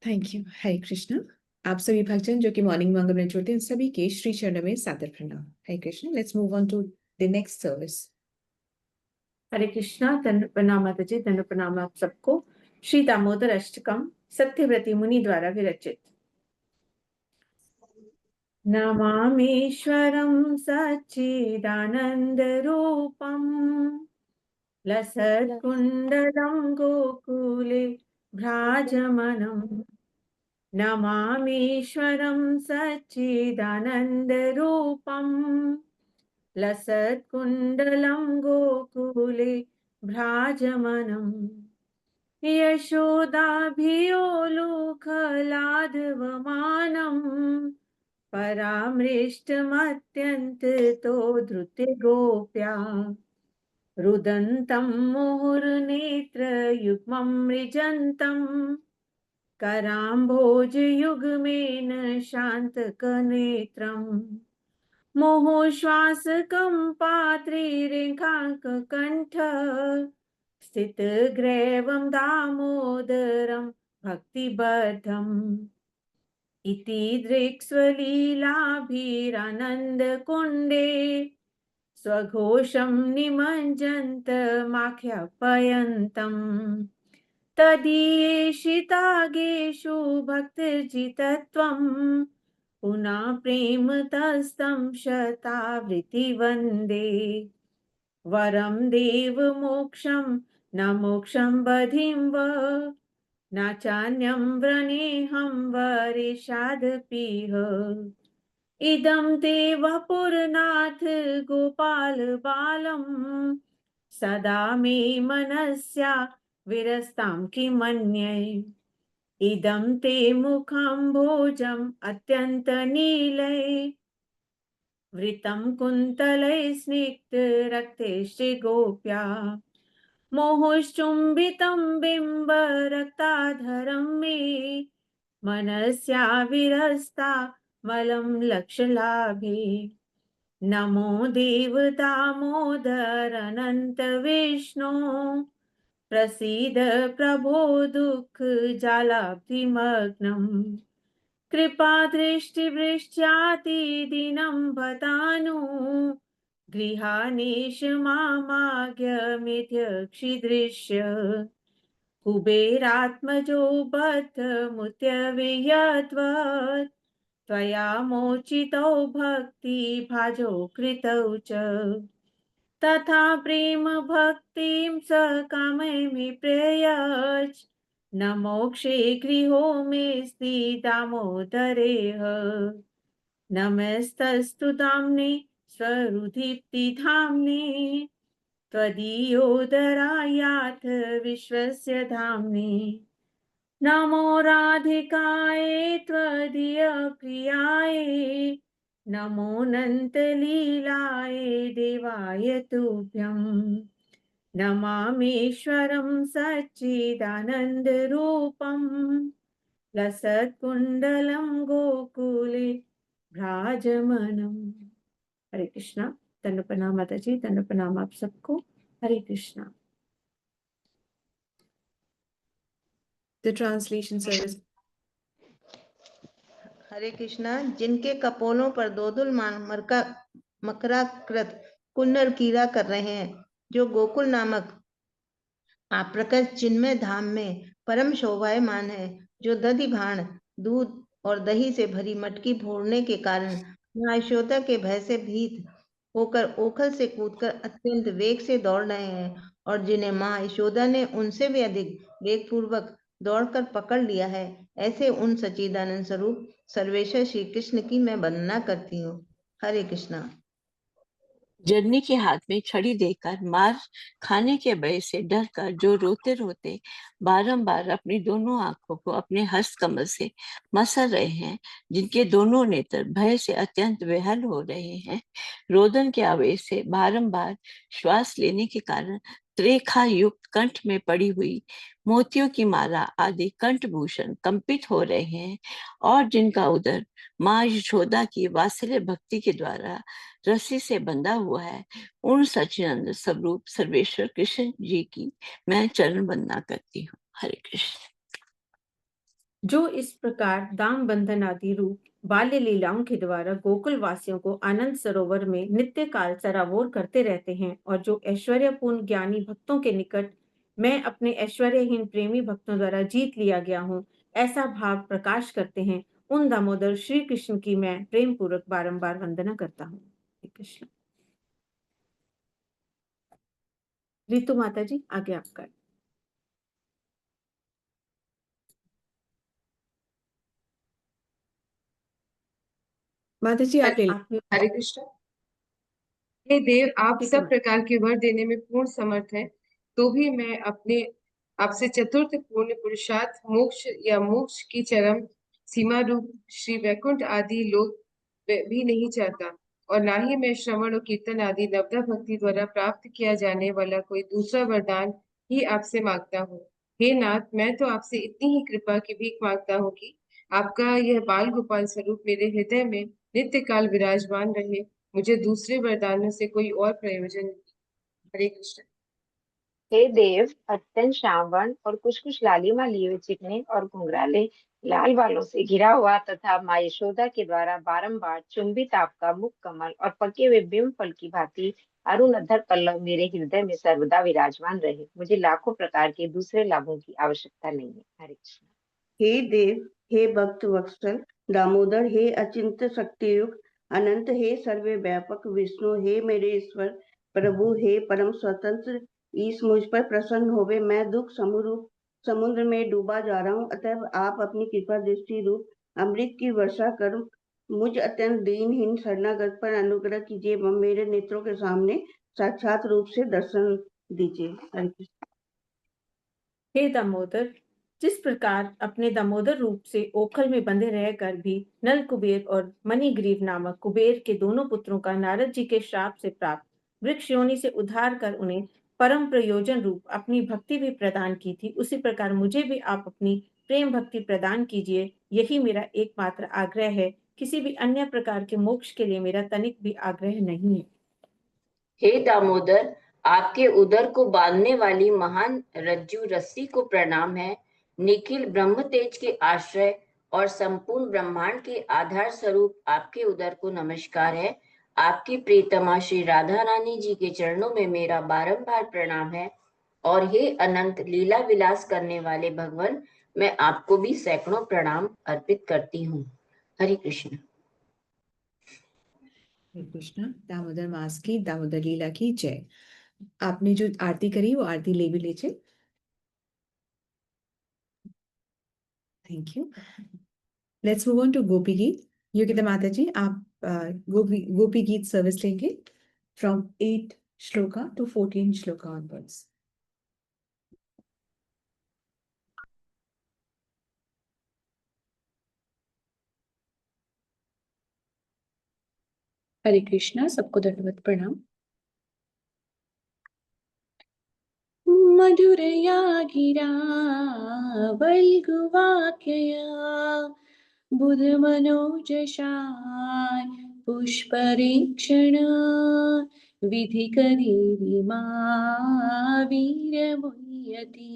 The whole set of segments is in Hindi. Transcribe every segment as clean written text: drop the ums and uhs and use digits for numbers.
Thank you. हरे कृष्णा। आप सभी भक्तजन जो कि मॉर्निंग मंगल में जुड़ते हैं, सभी के श्री चरणों में सादर प्रणाम। Hare Krishna. Let's move on to the next service. Hare Krishna. दंड प्रणाम माता जी, दंड प्रणाम आप सबको। श्री दामोदर अष्टकम सत्यव्रती मुनि द्वारा विरचित। नमामीश्वरं सच्चिदानंद रूपम लसत्कुंडलं गोकुले भ्राजमनम्। नमामीश्वरं सच्चिदानंद रूपम लसत्कुंडलं गोकुले भ्राजमनम्। यशोदाभियोलुखलाधवमानम् परामृष्टमत्यन्ततो धृतिगोप्या रुदन्तं मुहुर्नेत्रयुग्मं मृजन्तं कराम्भोजयुग्मेन शान्तकनेत्रम्। मोहोश्वासकं पात्रीरेखाङ्ककण्ठ स्थितग्रीवं दामोदरं भक्तिबद्धम्। इति दृक्स्वलीलाभिरानन्दकुण्डे स्वघोषं निमज्जन्तमाख्यापयन्तम्। तदीयेषितागेषु भक्तिर्जितत्वं पुनः प्रेमतस्तं शतावृत्ति वन्दे। वरं देवमोक्षं न मोक्षं बधिं वा न चान्यं व्रणेऽहं वरेशादपीह। इदं ते वपुरनाथ गोपाल बालं सदा मे मनस्या विरस्तां किमन्ये। इदं ते मुखं भोजम् अत्यन्तनीलै वृतं कुन्तलै स्निग्धरक्तैश्चिगोप्या। मोहश्चुम्बितं बिम्बरक्ताधरं मे मनस्या विरस्ता मलं लक्षलाभे। नमो देवदामोदर अनन्त विष्णो प्रसीद प्रभो दुःखजालाब्धिमग्नम्। कृपादृष्टिवृष्ट्यातिदीनं भतानु गृहाणेश मामाज्ञमित्यक्षिदृश्य। कुबेरात्मजो बद्धमुत्यवियत्वत् त्वया मोचितौ भक्तिभाजो कृतौ च। तथा प्रेम भक्तिं स कामयमि प्रयच्छ न मोक्षे गृहो मेऽस्ति दामोदरेह। नमस्तस्तु धाम्ने स्वरुधिप्तिधाम्ने त्वदीयोदरायाथ विश्वस्य धाम्ने। नमो राधिकाय त्वदीयप्रियाय नमो अनन्तलीलाय देवाय तुभ्यं। नमामीश्वरं सच्चिदानन्दरूपं लसत्कुण्डलं गोकुले भ्राजमनम्। हरे कृष्णा। दंड प्रणाम माता जी, दंड प्रणाम आप सबको। Hare Krishna. The translation service. Hare Krishna. जिनके कपोलों पर दोदुल मकराकृत कुंडल कीड़ा कर रहे हैं, जो गोकुल नामक आप्रकट चिन्मय धाम में परम शोभायमान है, जो दधि भाण दूध और दही से भरी मटकी फोड़ने के कारण मां यशोदा के भय से भीत होकर ओखल से कूदकर अत्यंत वेग से दौड़ रहे हैं, और जिन्हें मां यशोदा ने उनसे भी अधिक वेग पूर्वक दौड़कर पकड़ लिया है, ऐसे उन सच्चिदानंद स्वरूप सर्वेश्वर श्री कृष्ण की मैं वंदना करती हूँ। हरे कृष्णा। जननी के हाथ में छड़ी देकर मार खाने के भय से डरकर जो रोते रोते बारंबार अपनी दोनों आंखों को अपने हस्त कमल से मसल रहे हैं, जिनके दोनों नेत्र भय से अत्यंत विहल हो रहे हैं, रोदन के आवेश से बारंबार श्वास लेने के कारण त्रेखा युक्त कंठ में पड़ी हुई मोतियों की माला आदि कंठभूषण कंपित हो रहे हैं, और जिनका उदर माँ यशोदा की वात्सल्य भक्ति के द्वारा रस्सी से बंधा हुआ है, उन सच्चिदानंद स्वरूप सर्वेश्वर कृष्ण जी की मैं चरण वंदना करती हूँ। हरे कृष्ण। जो इस प्रकार दाम बंधन आदि रूप बाल्य लीलाओं के द्वारा गोकुल वासियों को आनंद सरोवर में नित्य काल सराबोर करते रहते हैं, और जो ऐश्वर्यपूर्ण ज्ञानी भक्तों के निकट मैं अपने ऐश्वर्यहीन प्रेमी भक्तों द्वारा जीत लिया गया हूँ, ऐसा भाव प्रकाश करते हैं, उन दामोदर श्री कृष्ण की मैं प्रेम पूर्वक बारंबार वंदना करता हूँ। हरे कृष्ण। रितु माता जी, आगे आपका। माता जी आप ले लीजिए। आप हरे कृष्ण। हे देव, आप ठीक है सब प्रकार के वर देने में पूर्ण समर्थ हैं, तो भी मैं अपने आपसे चतुर्थ पूर्ण पुरुषार्थ मोक्ष या मोक्ष की चरम सीमा रूप श्री वैकुंठ आदि लोक भी नहीं चाहता, और ना ही मैं श्रवण और कीर्तन आदि नवदा भक्ति द्वारा प्राप्त किया जाने वाला कोई दूसरा वरदान ही आपसे मांगता हूँ। हे नाथ, मैं तो आपसे इतनी ही कृपा की भीख मांगता हूँ कि आपका यह बाल गोपाल स्वरूप मेरे हृदय में नित्य काल विराजमान रहे। मुझे दूसरे वरदानों से कोई और प्रयोजन नहीं। हरे कृष्ण। हे देव, अत्यंत श्रावण और कुछ कुछ लालिमा लिए हुए चिकने और घुंघराले लाल बालों से घिरा हुआ तथा माँ यशोदा के द्वारा बारंबार चुंबित आपका मुख कमल और पके हुए बिंब फल की भांति अरुण अधर पल्लव मेरे हृदय में सर्वदा विराजमान रहे। मुझे लाखों प्रकार के दूसरे लाभों की आवश्यकता नहीं है। हरे कृष्ण। हे देव, हे भक्त वत्सल दामोदर, हे अचिंत्य शक्तियुक्त अनंत, हे सर्वव्यापक विष्णु, हे मेरे ईश्वर प्रभु, हे परम स्वतंत्र ईश, मुझ पर प्रसन्न होवे। मैं दुख समुद्र में डूबा जा रहा हूँ, अतः आप अपनी कृपा दृष्टि रूप अमृत की वर्षा कर मुझ अत्यंत दीनहीन शरणागत पर अनुग्रह कीजिए व मेरे नेत्रों के सामने साक्षात रूप से दर्शन दीजिए। हरे कृष्ण। हे दामोदर, जिस प्रकार अपने दामोदर रूप से ओखल में बंधे रहकर भी नल कुबेर और मणिग्रीव नामक कुबेर के दोनों पुत्रों का नारद जी के श्राप से प्राप्त वृक्ष योनि से उद्धार कर उन्हें परम प्रयोजन रूप अपनी भक्ति भी प्रदान की थी, उसी प्रकार मुझे भी आप अपनी प्रेम भक्ति प्रदान कीजिए। यही मेरा एकमात्र आग्रह है। किसी भी अन्य प्रकार के मोक्ष के लिए मेरा तनिक भी आग्रह नहीं है। हे दामोदर, आपके उदर को बांधने वाली महान रज्जु रस्सी को प्रणाम है। निखिल ब्रह्म तेज के आश्रय और संपूर्ण ब्रह्मांड के आधार स्वरूप आपके उदर को नमस्कार है। आपकी प्रीतमा श्री राधा रानी जी के चरणों में मेरा बारंबार प्रणाम है। और हे अनंत लीला विलास करने वाले भगवान, मैं आपको भी सैकड़ों प्रणाम अर्पित करती हूँ। हरे कृष्ण। हरे कृष्ण। दामोदर मास की, दामोदर लीला की जय। आपने जो आरती करी वो आरती ले भी लीजिए। Thank you. Let's move on to Gopi Geet. Yogita माता जी आप गोपी गीत सर्विस लेंगे from 8 shloka to 14 shloka onwards. Hare Krishna. सबको दंडवत प्रणाम। मधुरया गिरा वल्गुवाक्यया बुधमनोजशाय पुष्परीक्षण विधिकरीरिमा वीरमुह्यति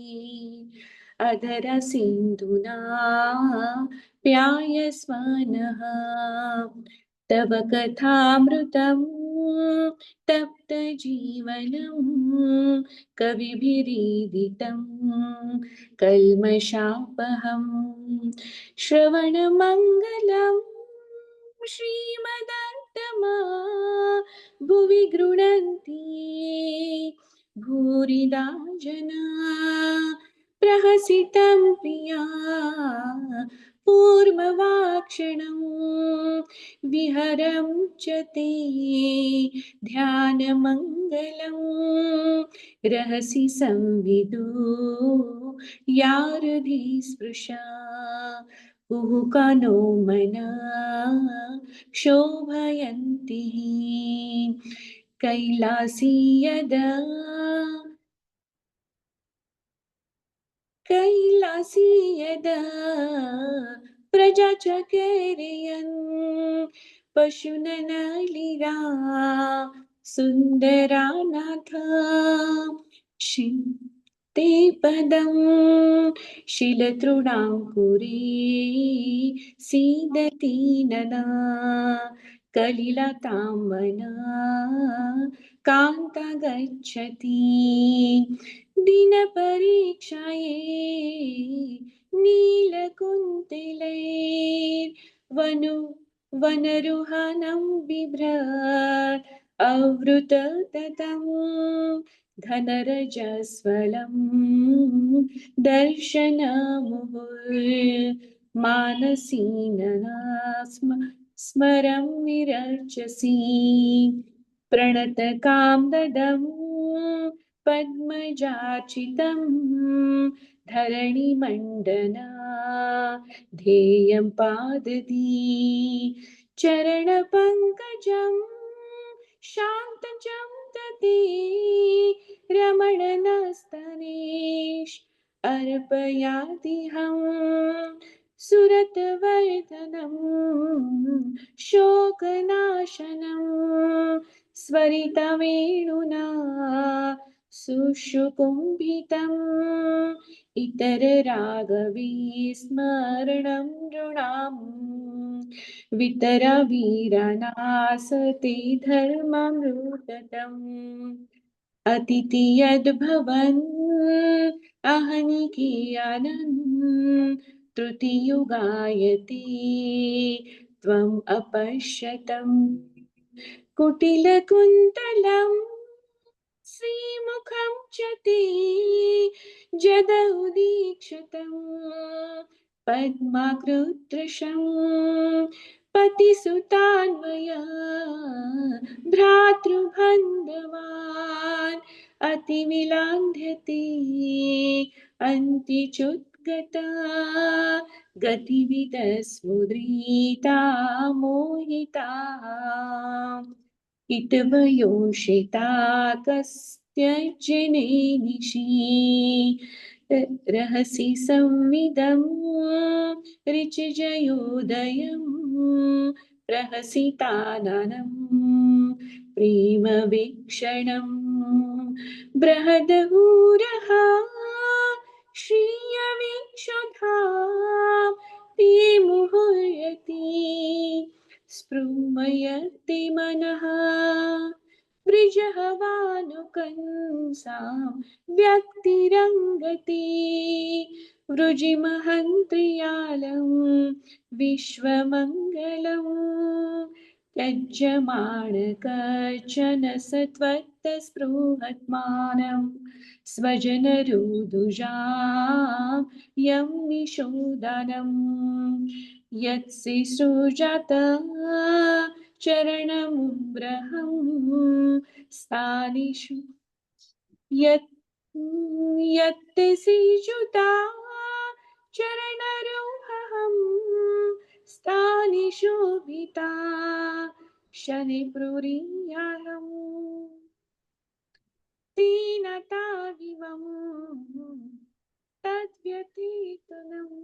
अधर सिन्धुना प्यायस्वनः तव कथामृतम् तप्त जीवनम् कविभिरीदितं कल्मषापहम् श्रवणमङ्गलम् श्रीमदन्तमा भुवि गृह्णन्ति भूरिदा जना प्रहसितं प्रिया पूर्ववाक्षणं विहरं च ते ध्यानमङ्गलं रहसि संविदु यारधि स्पृशा कुहुकानो मना शोभयन्ति कैलासी यदा प्रजा च कैरयन् पशुननलिरा सुन्दरानाथ ते पदं शिलतृणाङ्कुरे सीदति नना कलिलताम्बना कान्ता गच्छति दिनपरीक्षायै वनरुहनं बिभ्रत् अवृतततं धनरजस्वलं दर्शनमुहुर्मानसीनना स्मरं विरचसि प्रणतकामदं पद्मजाचितं धरणिमण्डना ध्येयं पादती चरणपङ्कजं शान्तचं दति रमणनस्तनेश अर्पयातिहं सुरतवर्धनं शोकनाशनं स्वरितवेणुना सुषुकुम्भितम् इतररागविस्मरणं नृणाम् वितरवीरनासते धर्ममृततम् अतिथि यद्भवन् अहनिकीयानन् तृतीयुगायते त्वम् अपश्यतम् कुटिलकुन्तलं श्रीमुखं च ते जदौदीक्षितं पद्माकृदृशं पतिसुतान्वया भ्रातृबन्धवान् अतिविलान्ध्यते अन्तिचुद्गता गतिविदस्मुद्रिता मोहिता इतवयोषिता कस्यचिने निशि रहसि संविदं ऋचिजयोदयं प्रहसिताननं प्रेमवीक्षणं बृहदहूरः श्रियवीक्षुधा ते मुहुर्यति स्पृमयति मनः वृजहवानुकंसां व्यक्तिरङ्गति वृजिमहन्त्रियालं विश्वमङ्गलं त्यज्यमाण कश्चन सत्वत्तस्पृहत्मानं स्वजनरुदुजां यं निषोदनं यत्सि सृजात चरणमुग्रहं स्थानिषु यत्सिजुता चरणरोहं स्थानिषु भिता शनिप्रुरियाहम् दीनताविवं तद्व्यतीतनम्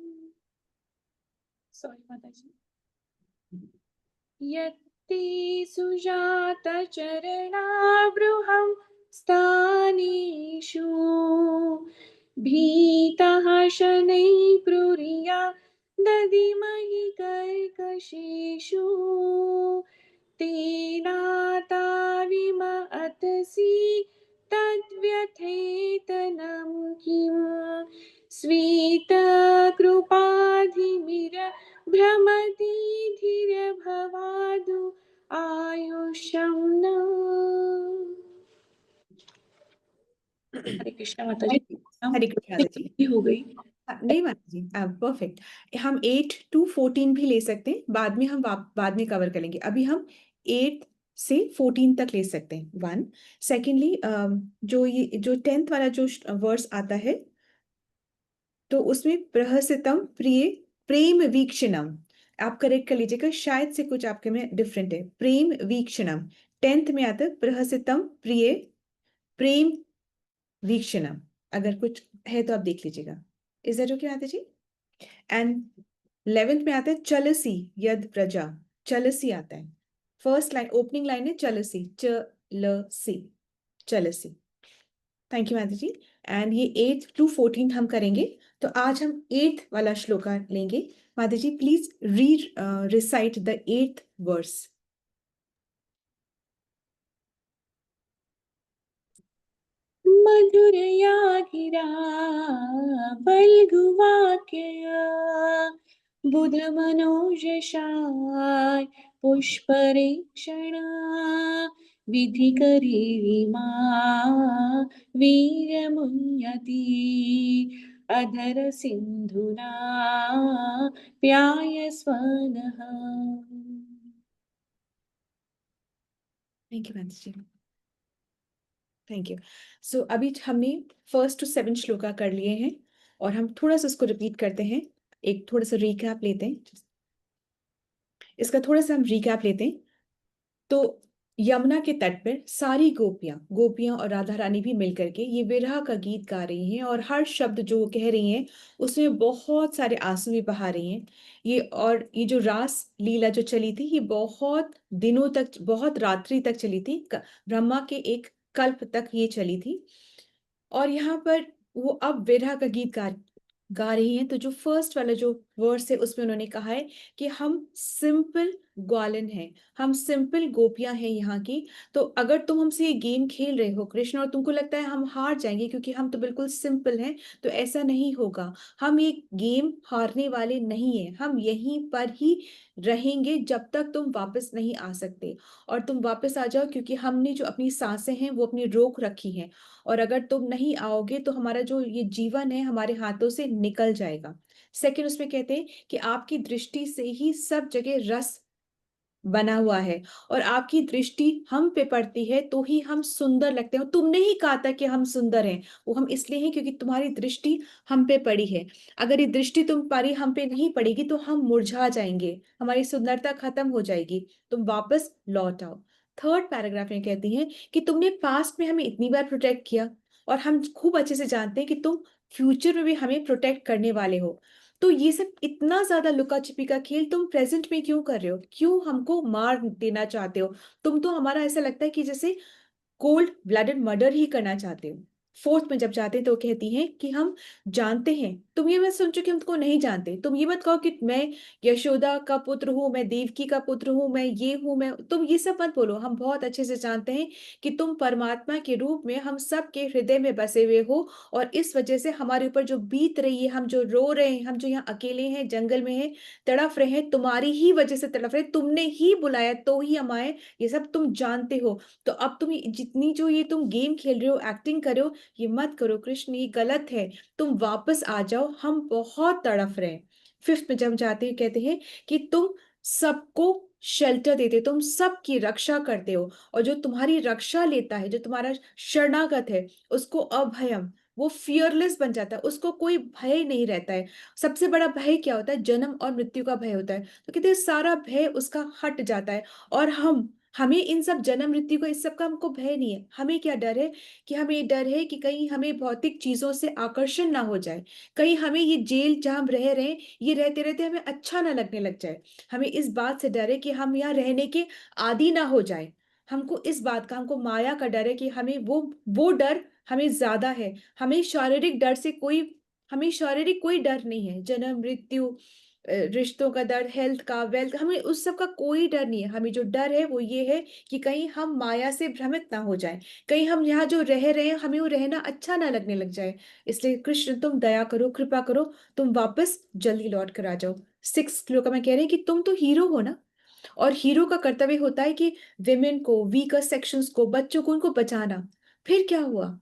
सॉरी माताजी यत्ति सुजातचरणावृहं स्थानेषु भीतः शनैः प्रुरिया दधिमहि कर्कशेषु तेनाताविम अतसि तद्व्यथेतनं किं स्वीतकृपाधिमिर भ्रमति धीरभवादु आयुष्यं न। हरे कृष्ण माता जी। हरे कृष्ण माता जी। हो गई नहीं माता जी, परफेक्ट। हम 8 to 14 भी ले सकते हैं, बाद में हम बाद में कवर करेंगे। अभी हम 8 से 14 तक ले सकते हैं। 1 सेकेंडली जो 10th वाला जो वर्ड्स आता है तो उसमें प्रहसितम प्रिय प्रेम वीक्षणम, आप करेक्ट कर लीजिएगा, शायद से कुछ आपके में डिफरेंट है। प्रेम वीक्षणम 10th में आता है प्रहसितम प्रिय प्रेम वीक्षणम, अगर कुछ है तो आप देख लीजिएगा। इज दैट ओके माता जी? एंड 11th में आता है चलसी यद प्रजा, चलसी आता है। फर्स्ट लाइन ओपनिंग लाइन है चलसी, चलसी, चलसी। थैंक यू माता जी। एंड ये 8th to 14th हम करेंगे। तो आज हम 8th वाला श्लोका लेंगे। माता जी please recite the 8th verse. मधुरया गिरा बल्गुवाक्यया बुध मनोजशाय पुष्परेक्षणा विधि करीरिमा वीरमुन्यति अधर सिंधुना प्याय स्वनः। थैंक यू माता जी, थैंक यू। सो अभी हमने 1st to 7th श्लोका कर लिए हैं और हम थोड़ा सा उसको रिपीट करते हैं। एक थोड़ा सा रिकैप लेते हैं, इसका थोड़ा सा हम रिकैप लेते हैं। तो यमुना के तट पर सारी गोपियां और राधा रानी भी मिलकर के ये विरह का गीत गा रही हैं और हर शब्द जो वो कह रही हैं उसमें बहुत सारे आंसू भी बहा रही हैं। ये जो रास लीला जो चली थी ये बहुत दिनों तक, बहुत रात्रि तक चली थी, ब्रह्मा के एक कल्प तक ये चली थी। और यहाँ पर वो अब विरह का गीत गा रही हैं। तो जो फर्स्ट वाला जो वर्स है उसमें उन्होंने कहा है कि हम सिंपल ग्वालिन हैं, हम सिंपल गोपियां हैं यहाँ की। तो अगर तुम हमसे ये गेम खेल रहे हो कृष्ण और तुमको लगता है हम हार जाएंगे क्योंकि हम तो बिल्कुल सिंपल हैं, तो ऐसा नहीं होगा। हम ये गेम हारने वाले नहीं हैं, हम यहीं पर ही रहेंगे जब तक तुम वापस नहीं आ सकते। और तुम वापस आ जाओ क्योंकि हमने जो अपनी सांसें हैं वो अपनी रोक रखी हैं। और अगर तुम नहीं आओगे तो हमारा जो ये जीवन है हमारे हाथों से निकल जाएगा। सेकंड उसमें कहते हैं कि आपकी दृष्टि से ही सब जगह रस बना हुआ है और आपकी दृष्टि हम पे पड़ती है तो ही हम सुंदर लगते हैं। तुमने ही कहा था कि हम सुंदर हैं, वो हम इसलिए हैं क्योंकि तुम्हारी दृष्टि हम पे पड़ी है। अगर ये दृष्टि तुम्हारी हम पे नहीं पड़ेगी तो हम मुरझा जाएंगे, हमारी सुंदरता खत्म हो जाएगी, तुम वापस लौट आओ। थर्ड पैराग्राफ में कहती हैं कि तुमने पास्ट में हमें इतनी बार प्रोटेक्ट किया और हम खूब अच्छे से जानते हैं कि तुम फ्यूचर में भी हमें प्रोटेक्ट करने वाले हो। तो ये सब इतना ज्यादा लुका छिपी का खेल तुम प्रेजेंट में क्यों कर रहे हो, क्यों हमको मार देना चाहते हो? तुम तो हमारा ऐसा लगता है कि जैसे कोल्ड ब्लडेड मर्डर ही करना चाहते हो। फोर्थ में जब जाते हैं तो कहती हैं कि हम जानते हैं, तुम ये मत सोचो कि हम तुमको नहीं जानते, तुम ये मत कहो कि मैं यशोदा का पुत्र हूँ, मैं देवकी का पुत्र हूँ, मैं ये हूँ, मैं, तुम ये सब मत बोलो। हम बहुत अच्छे से जानते हैं कि तुम परमात्मा के रूप में हम सब के हृदय में बसे हुए हो और इस वजह से हमारे ऊपर जो बीत रही है, हम जो रो रहे हैं, हम जो यहाँ अकेले हैं, जंगल में हैं, तड़फ रहे हैं, तुम्हारी ही वजह से तड़फ रहे, तुमने ही बुलाया तो ही हम आए, ये सब तुम जानते हो। तो अब तुम जितनी जो ये तुम गेम खेल रहे हो, एक्टिंग कर रहे हो, ये मत करो कृष्ण, ये गलत है। तुम वापस आ जाओ, हम बहुत तड़फ रहे हैं। फिफ्थ में जब जाते हैं कहते हैं कि तुम सबको शेल्टर देते हो, तुम सबकी रक्षा करते हो और जो तुम्हारी रक्षा लेता है, जो तुम्हारा शरणागत है, उसको अभयम, वो फियरलेस बन जाता है, उसको कोई भय नहीं रहता है। सबसे बड़ा भय क्या होता है? जन्म और मृत्यु का भय होता है। तो कहते हैं सारा भय उसका हट जाता है। और हमें इन सब जन्म मृत्यु का, इस सब का हमको भय नहीं है। हमें क्या डर है? कि हमें डर है कि कहीं हमें भौतिक चीजों से आकर्षण ना हो जाए, कहीं हमें ये जेल जहां हम रह रहे हैं ये रहते रहते हमें अच्छा ना लगने लग जाए। हमें इस बात से डर है कि हम यहाँ रहने के आदी ना हो जाए। हमको इस बात का, हमको माया का डर है कि हमें वो डर हमें ज्यादा है। हमें शारीरिक डर से कोई, हमें शारीरिक कोई डर नहीं है। जन्म मृत्यु, रिश्तों का डर, हेल्थ का, वेल्थ, हमें उस सब का कोई डर नहीं है। हमें जो डर है वो ये है कि कहीं हम माया से भ्रमित ना हो जाएं, कहीं हम यहाँ जो रह रहे हैं हमें वो रहना अच्छा ना लगने लग जाए। इसलिए कृष्ण तुम दया करो, कृपा करो, तुम वापस जल्दी लौट कर आ जाओ। 6 श्लोक में कह रहे हैं कि तुम तो हीरो हो ना, और हीरो का कर्तव्य होता है कि विमेन को, वीकर सेक्शंस को, बच्चों को, उनको बचाना। फिर क्या हुआ?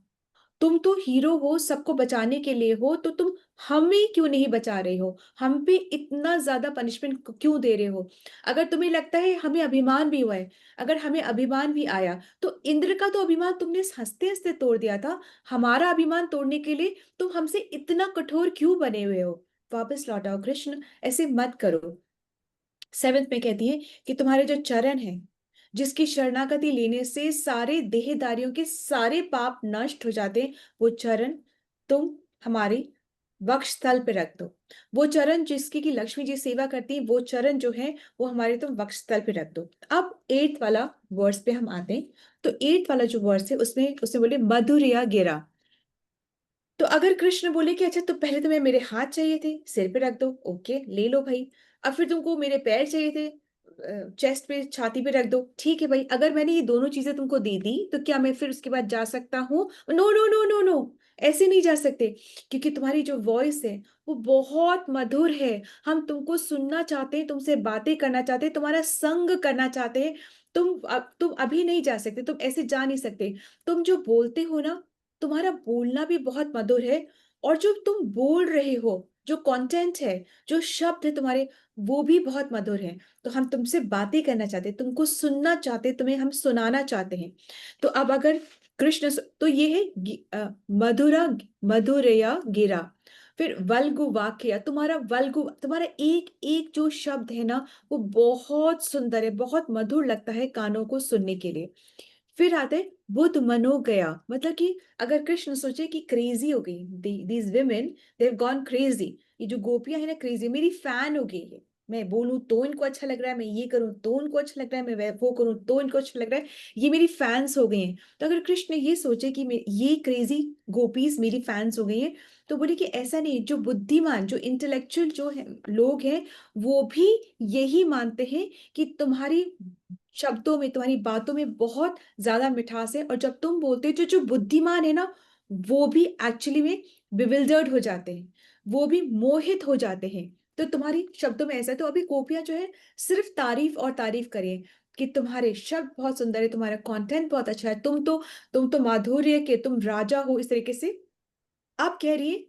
तुम तो हीरो हो, सबको बचाने के लिए हो, तो तुम हमें क्यों नहीं बचा रहे हो? हम पे इतना ज्यादा पनिशमेंट क्यों दे रहे हो? अगर तुम्हें लगता है हमें अभिमान भी हुआ है, अगर हमें अभिमान भी आया, तो इंद्र का तो अभिमान तुमने हंसते हंसते तोड़ दिया था। हमारा अभिमान तोड़ने के लिए तुम हमसे इतना कठोर क्यों बने हुए हो? वापस लौट आओ कृष्ण, ऐसे मत करो। 7th में कहती है कि तुम्हारे जो चरण है, जिसकी शरणागति लेने से सारे देहधारियों के सारे पाप नष्ट हो जाते हैं, वो चरण तुम हमारे वक्ष स्थल पे रख दो। वो चरण जिसकी की लक्ष्मी जी सेवा करती है, वो चरण जो है वो हमारे तुम वक्ष स्थल पे रख दो। अब 8th वाला वर्स पे हम आते हैं। तो 8th वाला जो वर्स है उसमें उसने बोले मधुरिया गिरा। तो अगर कृष्ण बोले कि अच्छा तो पहले तुम्हें मेरे हाथ चाहिए थे, सिर पे रख दो, ओके ले लो भाई। अब फिर तुमको मेरे पैर चाहिए थे, चेस्ट पे, छाती पे रख दो, ठीक है भाई। अगर मैंने ये दोनों चीजें तुमको दे दी तो क्या मैं फिर उसके बाद जा सकता हूँ? No no no no no, ऐसे नहीं जा सकते, क्योंकि तुम्हारी जो वॉइस है वो बहुत मधुर है। हम तुमको सुनना चाहते हैं, तुमसे बातें करना चाहते हैं, तुम्हारा संग करना चाहते हैं। तुम अभी नहीं जा सकते, तुम ऐसे जा नहीं सकते। तुम जो बोलते हो ना, तुम्हारा बोलना भी बहुत मधुर है, और जो तुम बोल रहे हो, जो कंटेंट है, जो शब्द है तुम्हारे, वो भी बहुत मधुर है। तो हम तुमसे बातें करना चाहते हैं, तुमको सुनना चाहते हैं, तुम्हें हम सुनाना चाहते हैं। तो अब अगर तो ये है मधुरा, मधुरया गिरा। फिर वल्गु वाक्य, तुम्हारा वल्गु, तुम्हारा एक एक जो शब्द है ना, वो बहुत सुंदर है, बहुत मधुर लगता है कानों को सुनने के लिए। फिर आते बुद्ध मनो गया, मतलब कि अगर कृष्ण सोचे कि क्रेजी हो गई, these women, they have gone crazy, ये जो गोपियां है ना क्रेजी, मेरी फैन हो गई है। मैं बोलूं तो इनको अच्छा लग रहा है, मैं ये करूं तो उनको अच्छा लग रहा है, मैं वो करूं तो इनको अच्छा लग रहा है, ये मेरी फैंस हो गई हैं। तो अगर कृष्ण ये सोचे कि ये क्रेजी गोपीज मेरी फैंस हो गई हैं, तो बोले कि ऐसा नहीं, जो बुद्धिमान, जो इंटेलेक्चुअल जो है लोग हैं, वो भी यही मानते हैं कि तुम्हारी शब्दों में, तुम्हारी बातों में बहुत ज्यादा मिठास है। और जब तुम बोलते हो, जो जो बुद्धिमान है ना, वो भी एक्चुअली में बिविल्डर्ड हो जाते हैं, वो भी मोहित हो जाते हैं। तो तुम्हारी शब्दों में ऐसा है। तो अभी गोपियां जो है सिर्फ तारीफ और तारीफ करिए कि तुम्हारे शब्द बहुत सुंदर है, तुम्हारा कंटेंट बहुत अच्छा है, तुम तो माधुर्य के तुम राजा हो, इस तरीके से आप कह रही है।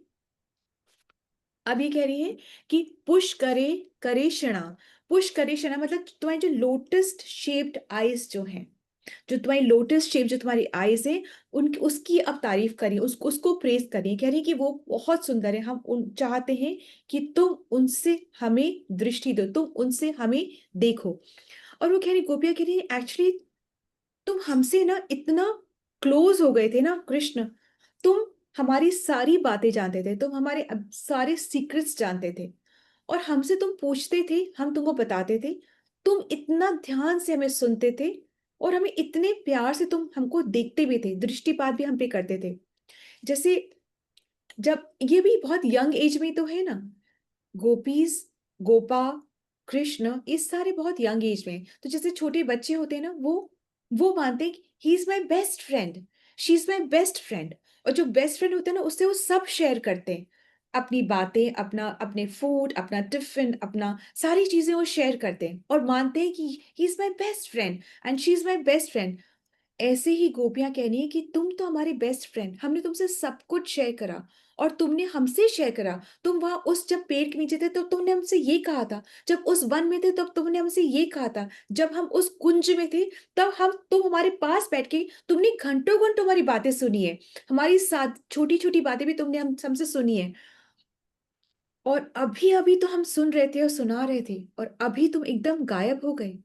अब ये कह रही है कि पुश करे, करे क्षणा। पुश करे क्षणा मतलब तुम्हारी जो लोटस शेप्ड आईज जो हैं, जो तुम्हारी लोटस शेप, जो तुम्हारी आईज है, उन उसकी अब तारीफ करिए, उसको प्रेज करिए, कह रही है कि वो बहुत सुंदर है। हम उन चाहते हैं कि तुम उनसे हमें दृष्टि दो, तुम उनसे हमें देखो। और वो कह रही, गोपियां कह रही एक्चुअली तुम हमसे ना इतना क्लोज हो गए थे ना कृष्ण, तुम हमारी सारी बातें जानते थे, तुम हमारे अब सारे सीक्रेट्स जानते थे, और हमसे तुम पूछते थे, हम तुमको बताते थे, तुम इतना ध्यान से हमें सुनते थे, और हमें इतने प्यार से तुम हमको देखते भी थे, दृष्टिपात भी हम पे करते थे। जैसे जब ये भी बहुत यंग एज में तो है ना, गोपीज, गोपा, कृष्ण, ये सारे बहुत यंग एज में हैं। तो जैसे छोटे बच्चे होते हैं ना, वो मानते हैं he is my best friend, she is my best friend. और जो बेस्ट फ्रेंड होते हैं ना, उससे वो सब शेयर करते हैं, अपनी बातें, अपना, अपने फूड, अपना टिफिन, अपना सारी चीजें वो शेयर करते हैं, और मानते हैं कि he is my best friend and she is my best friend. ऐसे ही गोपियां कह रही है कि तुम तो हमारे बेस्ट फ्रेंड, हमने तुमसे सब कुछ शेयर करा, और तुमने हमसे शेयर करा। तुम वहां उस जब पेड़ के नीचे थे तो तुमने हमसे ये कहा था, जब उस वन में थे तब तुमने हमसे ये कहा था, जब हम उस कुंज में थे तब तुम हमारे पास बैठ के तुमने घंटों घंटों हमारी बातें सुनी है, हमारी साथ छोटी छोटी बातें भी तुमने हमसे सुनी है। और अभी अभी तो हम सुन रहे थे और सुना रहे थे, और अभी तुम एकदम गायब हो गए।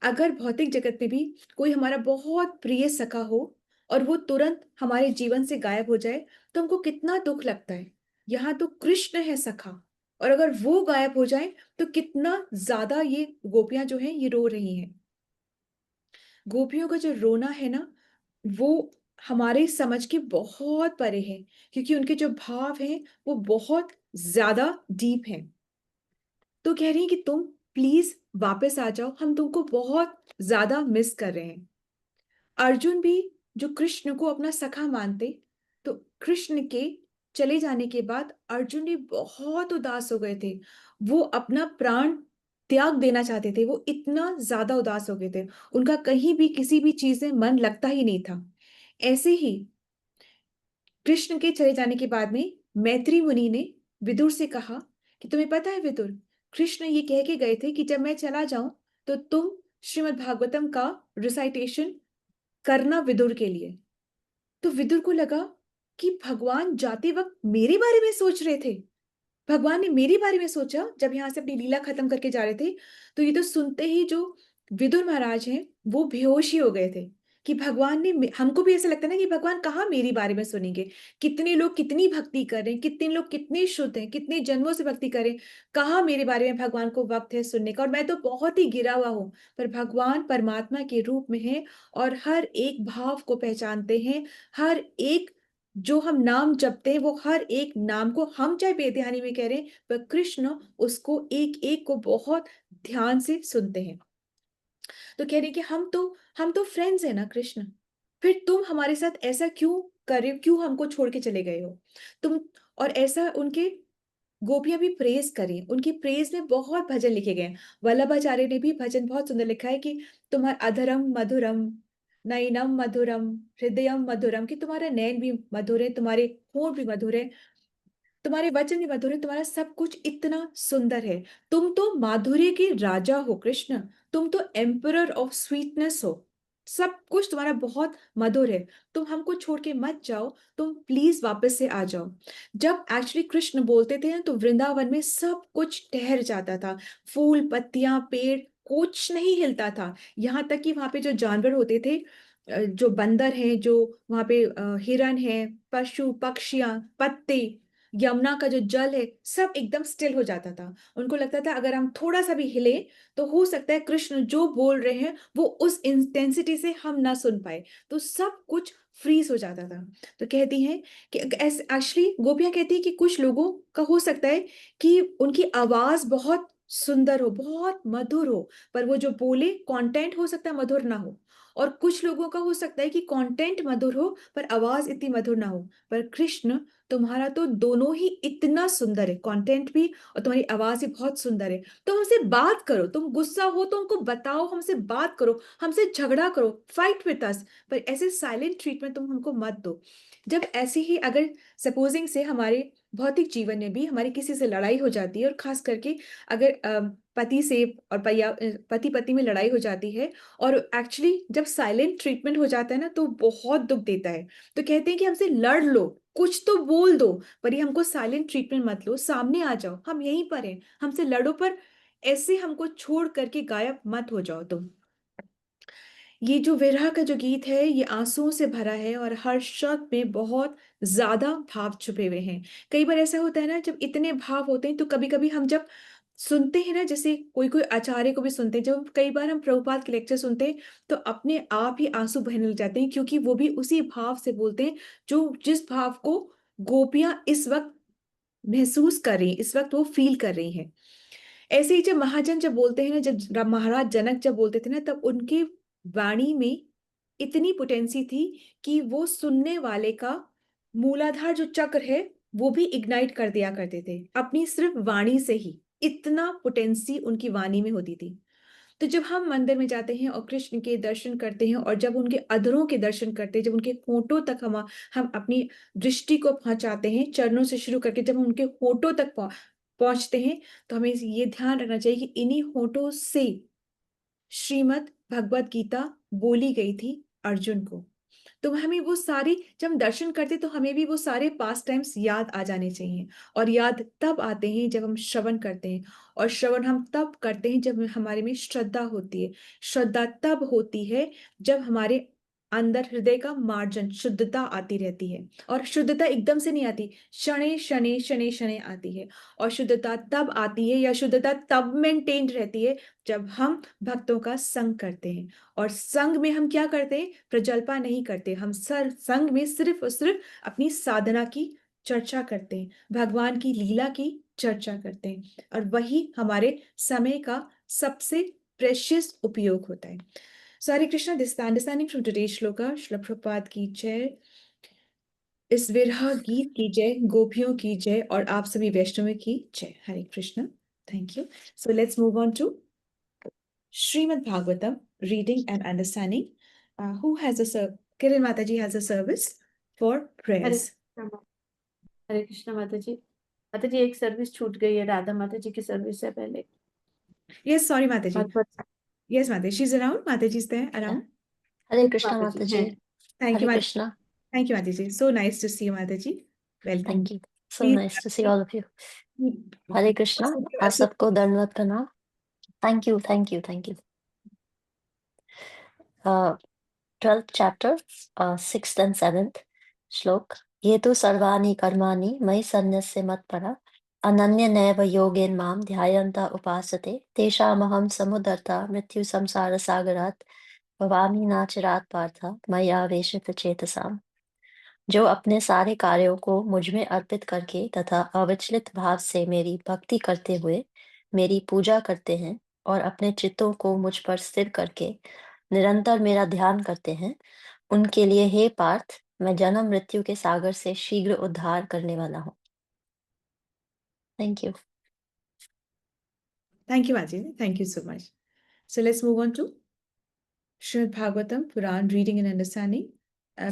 अगर भौतिक जगत में भी कोई हमारा बहुत प्रिय सखा हो, और वो तुरंत हमारे जीवन से गायब हो जाए, तो हमको कितना दुख लगता है। यहाँ तो कृष्ण है सखा, और अगर वो गायब हो जाए तो कितना ज्यादा ये गोपियां जो हैं ये रो रही हैं। गोपियों का जो रोना है ना, वो हमारे समझ के बहुत परे है, क्योंकि उनके जो भाव हैं वो बहुत ज्यादा डीप हैं। तो कह रही है कि तुम प्लीज वापस आ जाओ, हम तुमको बहुत ज्यादा मिस कर रहे हैं। अर्जुन भी जो कृष्ण को अपना सखा मानते, तो कृष्ण के चले जाने के बाद अर्जुन भी बहुत उदास हो गए थे। वो अपना प्राण त्याग देना चाहते थे, वो इतना ज्यादा उदास हो गए थे, उनका कहीं भी किसी भी चीज में मन लगता ही नहीं था। ऐसे ही कृष्ण के चले जाने के बाद में मैत्री मुनि ने विदुर से कहा कि तुम्हें पता है विदुर, कृष्ण ये कह के गए थे कि जब मैं चला जाऊं तो तुम श्रीमद् भागवतम का रिसाइटेशन करना विदुर के लिए। तो विदुर को लगा कि भगवान जाते वक्त मेरे बारे में सोच रहे थे, भगवान ने मेरे बारे में सोचा जब यहाँ से अपनी लीला खत्म करके जा रहे थे। तो ये तो सुनते ही जो विदुर महाराज हैं वो बेहोश ही हो गए थे, कि भगवान ने हमको भी ऐसा लगता है ना कि भगवान कहाँ मेरे बारे में सुनेंगे। कितने लोग कितनी भक्ति कर रहे हैं, कितने लोग कितने शुद्ध हैं, कितने जन्मों से भक्ति करें, कहाँ मेरे बारे में भगवान को वक्त है सुनने का। और मैं तो बहुत ही गिरा हुआ हूँ, पर भगवान परमात्मा के रूप में है, और हर एक भाव को पहचानते हैं, हर एक जो हम नाम जपते हैं वो हर एक नाम को हम चाहे बेध्यानी में कह रहे हैं, पर कृष्ण उसको एक एक को बहुत ध्यान से सुनते हैं। तो कह रहे हैं कि हम तो फ्रेंड्स हैं ना कृष्ण, फिर तुम हमारे साथ ऐसा क्यों कर रहे हो, क्यों हमको छोड़ के चले गए हो तुम। और ऐसा उनके गोपियां भी प्रेज करें, उनकी प्रेज में बहुत भजन लिखे गए हैं। वल्लभाचार्य ने भी भजन बहुत सुंदर लिखा है कि तुम्हारा अधरम मधुरम, नयनम मधुरम, हृदयम मधुरम, कि तुम्हारा नयन भी मधुर है, तुम्हारे होंठ भी मधुर है, तुम्हारे वचन भी मधुर है, तुम्हारा सब कुछ इतना सुंदर है। तुम तो माधुर्य के राजा हो कृष्ण, तुम तो एम्परर ऑफ स्वीटनेस हो, सब कुछ तुम्हारा बहुत मधुर है। तुम हमको छोड़ के मत जाओ, तुम प्लीज वापस से आ जाओ। जब एक्चुअली कृष्ण बोलते थे ना, तो वृंदावन में सब कुछ ठहर जाता था, फूल पत्तियां पेड़ कुछ नहीं हिलता था। यहाँ तक कि वहां पे जो जानवर होते थे, जो बंदर हैं, जो वहां पे हिरन है, पशु पक्षियां, पत्ते, यमुना का जो जल है, सब एकदम स्टिल हो जाता था। उनको लगता था अगर हम थोड़ा सा भी हिले तो हो सकता है कृष्ण जो बोल रहे हैं वो उस इंटेंसिटी से हम ना सुन पाए, तो सब कुछ फ्रीज हो जाता था। तो कहती हैं कि एक्चुअली गोपियां कहती है कि कुछ लोगों का हो सकता है कि उनकी आवाज बहुत सुंदर हो, बहुत मधुर हो, पर वो जो बोले कंटेंट हो सकता है मधुर ना हो। और कुछ लोगों का हो सकता है कि कंटेंट मधुर हो पर आवाज इतनी मधुर ना हो। पर कृष्ण, तुम्हारा तो दोनों ही इतना सुंदर है, कंटेंट भी और तुम्हारी आवाज भी बहुत सुंदर है। तो हमसे बात करो, तुम गुस्सा हो तो हमको बताओ, हमसे बात करो, हमसे झगड़ा करो, फाइट विद अस, पर ऐसे साइलेंट ट्रीटमेंट तुम हमको मत दो। जब ऐसे ही अगर सपोजिंग से हमारे भौतिक जीवन में भी हमारी किसी से लड़ाई हो जाती है, और खास करके अगर पति से और पति पत्नी में लड़ाई हो जाती है, और एक्चुअली जब साइलेंट ट्रीटमेंट हो जाता है ना, तो बहुत दुख देता है। तो कहते हैं कि हमसे लड़ लो, कुछ तो बोल दो, पर ये हमको साइलेंट ट्रीटमेंट मत लो, सामने आ जाओ, हम यहीं पर हैं, हमसे लड़ो, पर ऐसे हमको छोड़ करके गायब मत हो जाओ तुम। ये जो विरह का जो गीत है ये आंसुओं से भरा है, और हर शब्द में बहुत ज्यादा भाव छुपे हुए हैं। कई बार ऐसा होता है ना, जब इतने भाव होते हैं तो कभी कभी हम जब सुनते हैं ना, जैसे कोई कोई आचार्य को भी सुनते हैं, जब कई बार हम प्रभुपाद के लेक्चर सुनते हैं तो अपने आप ही आंसू बहने लग जाते हैं, क्योंकि वो भी उसी भाव से बोलते हैं जो जिस भाव को गोपियां इस वक्त महसूस कर रही हैं, इस वक्त वो फील कर रही हैं। ऐसे ही जब महाजन जब बोलते हैं ना, जब महाराज जनक जब बोलते थे ना, तब उनके वाणी में इतनी पोटेंसी थी कि वो सुनने वाले का मूलाधार जो चक्र है वो भी इग्नाइट कर दिया करते थे अपनी सिर्फ वाणी से ही। इतना पोटेंसी उनकी वाणी में होती थी। तो जब हम मंदिर में जाते हैं और कृष्ण के दर्शन करते हैं, और जब उनके अधरों के दर्शन करते हैं, जब उनके होठों तक हम अपनी दृष्टि को पहुंचाते हैं, चरणों से शुरू करके जब हम उनके होठों तक पहुंचते हैं, तो हमें ये ध्यान रखना चाहिए कि इन्हीं होठों से श्रीमद् भगवत गीता बोली गई थी अर्जुन को। तो हमें वो सारी, जब हम दर्शन करते तो हमें भी वो सारे पास्ट टाइम्स याद आ जाने चाहिए। और याद तब आते हैं जब हम श्रवण करते हैं, और श्रवण हम तब करते हैं जब हमारे में श्रद्धा होती है। श्रद्धा तब होती है जब हमारे अंदर हृदय का मार्जन, शुद्धता आती रहती है। और शुद्धता एकदम से नहीं आती, शनै शनै शनै शनै आती है। और शुद्धता तब आती है, या शुद्धता तब मेंटेन रहती है जब हम भक्तों का संग करते हैं। और संग में हम क्या करते हैं, प्रजल्पा नहीं करते, हम संग में सिर्फ और सिर्फ अपनी साधना की चर्चा करते हैं, भगवान की लीला की चर्चा करते हैं, और वही हमारे समय का सबसे प्रेशियस उपयोग होता है। सो Hare Krishna, this understanding from today's shloka. Srila Prabhupada की जय, इस विरह गीत की जय, गोपियों की जय, और आप सभी वैष्णवों की जय। Hare Krishna, thank you. So let's move on to Srimad Bhagavatam, reading and understanding. Who has Kiran Mataji has a service for Hare prayers. हरे कृष्ण माता जी। माता जी एक सर्विस छूट गई है, राधा माता जी की सर्विस है पहले। Yes, sorry Mataji. Bhagavad Yes, Mataji, she's around. Mataji's there around. हरे कृष्णा माता माता जी जी। हैं। Thank you, Hare Mataji. Krishna. Thank you, Mataji. So nice to see you, Mataji. Welcome. Thank you, so Please, nice to see all of you. Hare Krishna, आप सबको दंडवत प्रणाम। Thank you thank you thank you. 12th chapter, 6th and 7th श्लोक। ये तो सर्वाणि कर्माणि मयि सन्न्यस्य मत्परा अनन्य नैव योगेन मां ध्यायन्ता उपासते तेषामहं समुद्धर्ता मृत्यु संसार सागरात् भवामि नाचिरात् पार्थ मया वेशित चेतसाम्। जो अपने सारे कार्यों को मुझ में अर्पित करके तथा अविचलित भाव से मेरी भक्ति करते हुए मेरी पूजा करते हैं और अपने चित्तों को मुझ पर स्थिर करके निरंतर मेरा ध्यान करते हैं, उनके लिए हे पार्थ, मैं जन्म मृत्यु के सागर से शीघ्र उद्धार करने वाला हूँ। Thank you. Thank you, Ajay. Thank you so much. So let's move on to Srimad Bhagavatam, Puran, reading and understanding.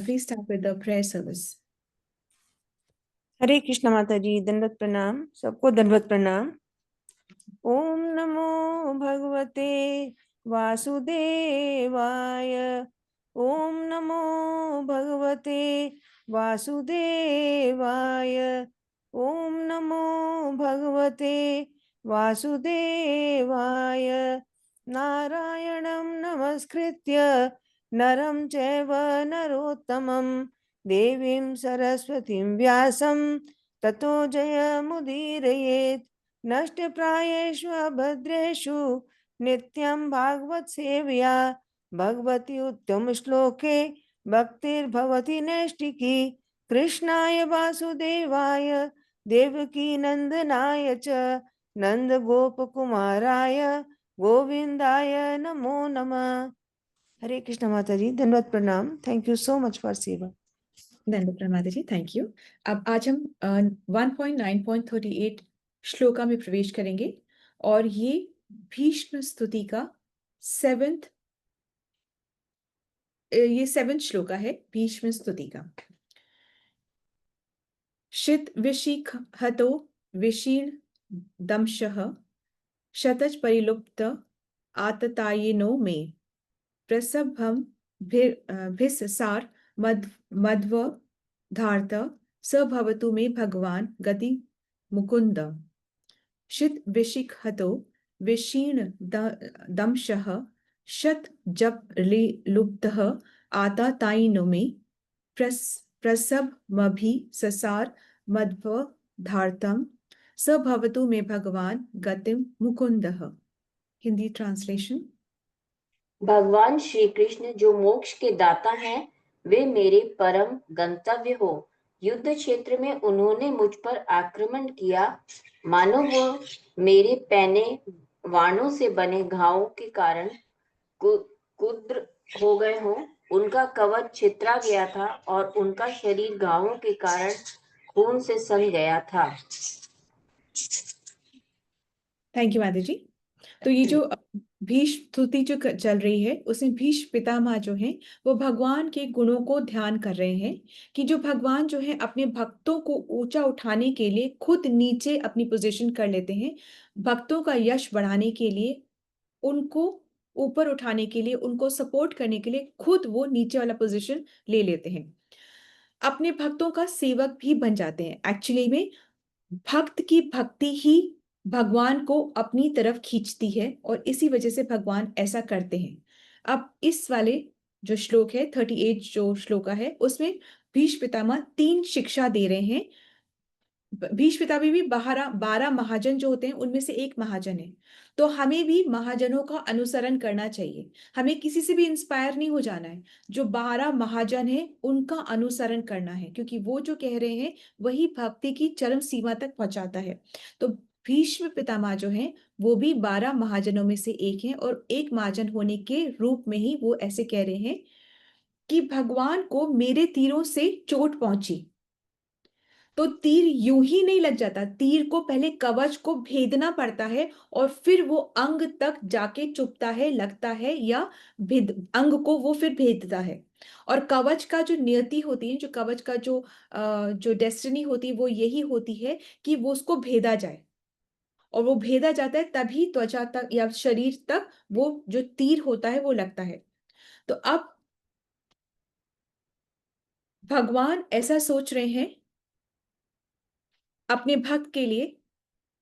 Please start with the prayer service. हरे कृष्ण माता जी, दंडवत प्रणाम, सबको दंडवत प्रणाम। ओम नमो भगवते वासुदेवाय। ओम नमो भगवते वासुदेवाय। ओम नमो भगवते वासुदेवाय। नारायणं नमस्कृत्य नरं चैव नरोत्तमं देवीं सरस्वतीं व्यासं ततो जयमुदीरयेत्। नष्टप्रायेषु भद्रेषु नित्यं भागवत सेव्या भगवती उत्तम श्लोके भक्तिर्भवति नैष्टिकी। कृष्णाय वासुदेवाय देवकी नंदनाय च नंद गोप कुमाराय गोविंदाय नमो नमः। हरे कृष्ण माता जी, धन्यवाद प्रणाम। Thank you so much for सेवा। धन्यवाद माता जी, थैंक यू। अब आज हम 1.9.38 श्लोका में प्रवेश करेंगे और ये भीष्म स्तुति का सेवेंथ श्लोका है भीष्म स्तुति का। शित विशिख हतो विशीर्ण दंशः शतज परिलुप्त आततायिनो मे प्रसभम भिस्सार मध्व धार्त स भवतु मे भगवान गति मुकुंद। शित विशिख हतो विशीर्ण दंशः शत जप लुप्तः आता ताइनो मे प्रसभमभि ससार मध्व धार्तम स भवतु मे भगवान गतिम मुकुंदः। हिंदी ट्रांसलेशन। भगवान श्री कृष्ण जो मोक्ष के दाता हैं, वे मेरे परम गंतव्य हो। युद्ध क्षेत्र में उन्होंने मुझ पर आक्रमण किया, मानो वो मेरे पैने वाणों से बने घावों के कारण कुद्र हो गए हों। उनका कवच छितरा गया था और उनका शरीर घावों के कारण खून से सन गया था। थैंक यू माता जी। तो ये जो भीष्म स्तुति जो चल रही है उसमें भीष्म पितामह जो हैं वो भगवान के गुणों को ध्यान कर रहे हैं कि जो भगवान जो है अपने भक्तों को ऊंचा उठाने के लिए खुद नीचे अपनी पोजीशन कर लेते हैं, भक्तों का यश बढ़ाने के लिए, उनको ऊपर उठाने के लिए, उनको सपोर्ट करने के लिए खुद वो नीचे वाला पोजीशन ले लेते हैं, अपने भक्तों का सेवक भी बन जाते हैं। एक्चुअली में भक्त की भक्ति ही भगवान को अपनी तरफ खींचती है और इसी वजह से भगवान ऐसा करते हैं। अब इस वाले जो श्लोक है 38 जो श्लोका है उसमें भीष्म पितामह 3 शिक्षा दे रहे हैं। भीष्म पितामह भी 12 महाजन जो होते हैं उनमें से एक महाजन है, तो हमें भी महाजनों का अनुसरण करना चाहिए। हमें किसी से भी इंस्पायर नहीं हो जाना है, जो 12 महाजन है उनका अनुसरण करना है, क्योंकि वो जो कह रहे हैं वही भक्ति की चरम सीमा तक पहुंचाता है। तो भीष्म पितामह जो हैं वो भी 12 महाजनों में से एक हैं और एक महाजन होने के रूप में ही वो ऐसे कह रहे हैं कि भगवान को मेरे तीरों से चोट पहुंची। तो तीर यूं ही नहीं लग जाता, तीर को पहले कवच को भेदना पड़ता है और फिर वो अंग तक जाके चुभता है, लगता है, या अंग को वो फिर भेदता है। और कवच का जो नियति होती है, जो कवच का जो डेस्टिनी होती है वो यही होती है कि वो उसको भेदा जाए, और वो भेदा जाता है तभी त्वचा तक या शरीर तक वो जो तीर होता है वो लगता है। तो अब भगवान ऐसा सोच रहे हैं अपने भक्त के लिए,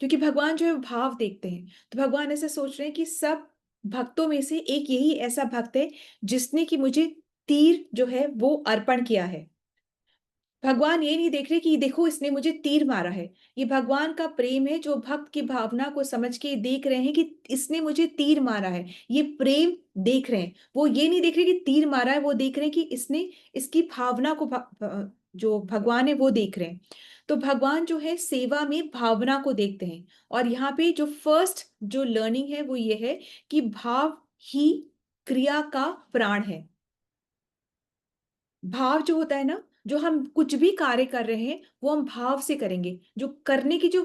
क्योंकि भगवान जो है भाव देखते हैं, तो भगवान ऐसा सोच रहे हैं कि सब भक्तों में से एक यही ऐसा भक्त है जिसने कि मुझे तीर जो है वो अर्पण किया है। भगवान ये नहीं देख रहे कि देखो इसने मुझे तीर मारा है, ये भगवान का प्रेम है जो भक्त की भावना को समझ के देख रहे हैं कि इसने मुझे तीर मारा है, ये प्रेम देख रहे हैं। वो ये नहीं देख रहे कि तीर मारा है, वो देख रहे हैं कि इसने इसकी भावना को जो भगवान है वो देख रहे हैं। तो भगवान जो है सेवा में भावना को देखते हैं, और यहाँ पे जो फर्स्ट जो लर्निंग है वो ये है कि भाव ही क्रिया का प्राण है। भाव जो होता है ना, जो हम कुछ भी कार्य कर रहे हैं वो हम भाव से करेंगे, जो करने की जो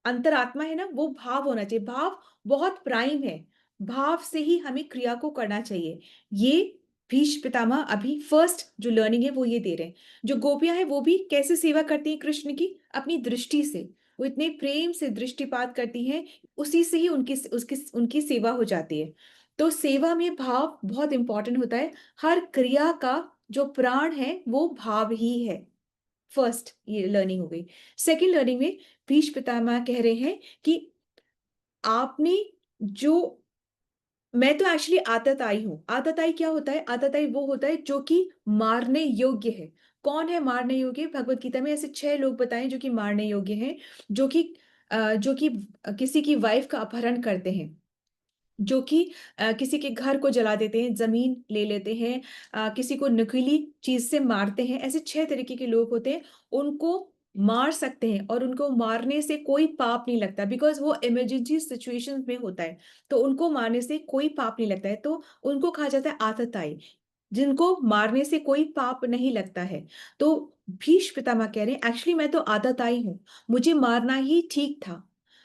अंतरात्मा है ना वो भाव होना चाहिए। भाव बहुत प्राइम है, भाव से ही हमें क्रिया को करना चाहिए। ये भीष्म पितामह अभी फर्स्ट जो लर्निंग है वो ये दे रहे हैं। जो गोपियां हैं वो भी कैसे सेवा करती हैं कृष्ण की, अपनी दृष्टि से। वो इतने प्रेम से दृष्टिपात करती हैं, उसी से ही उनकी सेवा हो जाती है। तो सेवा में भाव बहुत इंपॉर्टेंट होता है। हर क्रिया का जो प्राण है वो भाव ही है। फर्स्ट ये लर्निंग हो गई। सेकेंड लर्निंग में भीष्म पितामह कह रहे हैं कि आपने जो, मैं तो एक्चुअली आतताई हूं। आतताई क्या होता है? आतताई वो होता है जो कि मारने योग्य है। कौन है मारने योग्य? भगवत गीता में ऐसे 6 लोग बताएं जो कि मारने योग्य हैं, जो कि किसी की वाइफ का अपहरण करते हैं, जो कि किसी के घर को जला देते हैं, जमीन ले लेते हैं, किसी को नुकीली चीज से मारते हैं। ऐसे 6 तरीके के लोग होते हैं। उनको मार सकते हैं और उनको मारने से कोई पाप नहीं लगता, बिकॉज वो इमरजेंसी सिचुएशन में होता है। तो उनको मारने से कोई पाप नहीं लगता है, तो उनको कहा जाता है आतताई, जिनको मारने से कोई पाप नहीं लगता है। तो भीष्म पितामह कह रहे हैं एक्चुअली मैं तो आतताई हूं, मुझे मारना ही ठीक था।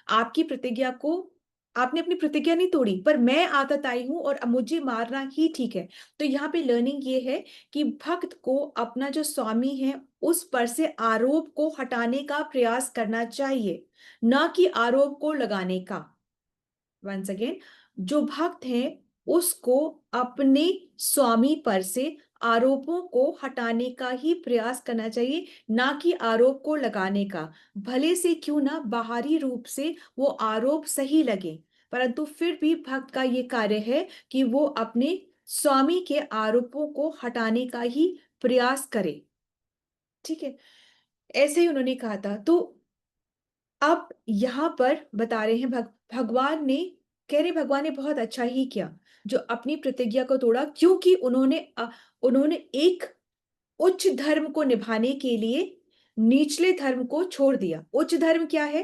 आपकी प्रतिज्ञा को, आपने अपनी प्रतिज्ञा नहीं तोड़ी, पर मैं आतताई हूं और अब मुझे मारना ही ठीक है। तो यहाँ पे लर्निंग ये है कि भक्त को अपना जो स्वामी है उस पर से आरोप को हटाने का प्रयास करना चाहिए, ना कि आरोप को लगाने का। वंस अगेन, जो भक्त है उसको अपने स्वामी पर से आरोपों को हटाने का ही प्रयास करना चाहिए, ना कि आरोप को लगाने का। भले से क्यों ना बाहरी रूप से वो आरोप सही लगे, परंतु फिर भी भक्त का ये कार्य है कि वो अपने स्वामी के आरोपों को हटाने का ही प्रयास करे। ठीक है, ऐसे ही उन्होंने कहा था। तो अब यहाँ पर बता रहे हैं भगवान ने, कह रहे भगवान ने बहुत अच्छा ही किया जो अपनी प्रतिज्ञा को तोड़ा, क्योंकि उन्होंने एक उच्च धर्म को निभाने के लिए निचले धर्म को छोड़ दिया। उच्च धर्म क्या है?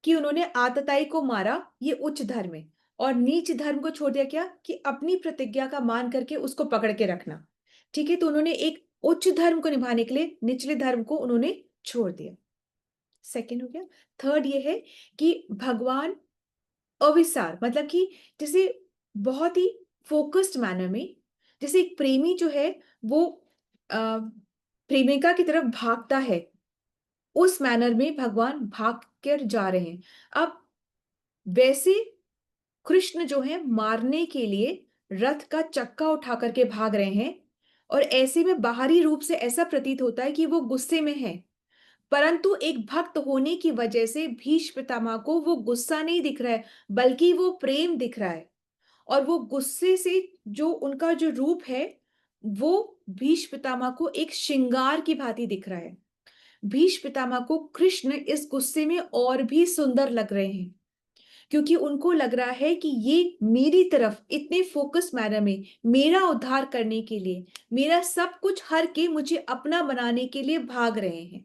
कि उन्होंने आतताई को मारा, ये उच्च धर्म है। और नीच धर्म को छोड़ दिया, क्या? कि अपनी प्रतिज्ञा का मान करके उसको पकड़ के रखना। ठीक है, तो उन्होंने एक उच्च धर्म को निभाने के लिए निचले धर्म को उन्होंने छोड़ दिया। सेकेंड हो गया। थर्ड ये है कि भगवान अविसार, मतलब कि जैसे बहुत ही फोकस्ड मैनर में, जैसे एक प्रेमी जो है वो प्रेमिका की तरफ भागता है, उस मैनर में भगवान भाग कर जा रहे हैं। अब वैसे कृष्ण जो है मारने के लिए रथ का चक्का उठा करके भाग रहे हैं, और ऐसे में बाहरी रूप से ऐसा प्रतीत होता है कि वो गुस्से में है, परंतु एक भक्त होने की वजह से भीष्म पितामह को वो गुस्सा नहीं दिख रहा है, बल्कि वो प्रेम दिख रहा है। और वो गुस्से से जो उनका जो रूप है वो भीष्म पितामह को एक श्रृंगार की भांति दिख रहा है। भीष्म पितामह को कृष्ण इस गुस्से में और भी सुंदर लग रहे हैं, क्योंकि उनको लग रहा है कि ये मेरी तरफ इतने फोकस मैनर में मेरा उद्धार करने के लिए, मेरा सब कुछ हर के मुझे अपना बनाने के लिए भाग रहे हैं।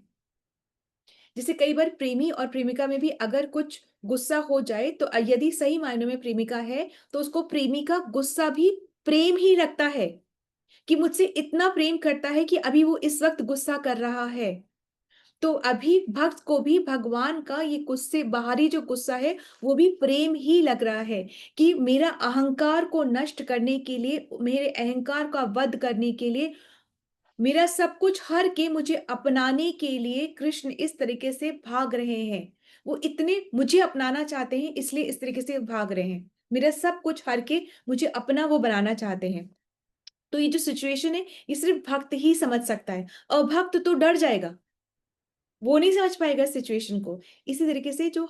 जैसे कई बार प्रेमी और प्रेमिका में भी अगर कुछ गुस्सा हो जाए, तो यदि सही मायनों में प्रेमिका है तो उसको प्रेमी का गुस्सा भी प्रेम ही लगता है, कि मुझसे इतना प्रेम करता है कि अभी वो इस वक्त गुस्सा कर रहा है। तो अभी भक्त को भी भगवान का ये गुस्से, बाहरी जो गुस्सा है वो भी प्रेम ही लग रहा है, कि मेरा अहंकार को नष्ट करने के लिए, मेरे अहंकार का वध करने के लिए, मेरा सब कुछ हर के मुझे अपनाने के लिए कृष्ण इस तरीके से भाग रहे हैं। वो इतने मुझे अपनाना चाहते हैं, इसलिए इस तरीके से भाग रहे हैं। मेरा सब कुछ हर के मुझे अपना वो बनाना चाहते हैं। तो ये जो सिचुएशन है ये सिर्फ भक्त ही समझ सकता है, अभक्त तो डर जाएगा, वो नहीं समझ पाएगा सिचुएशन को। इसी तरीके से जो,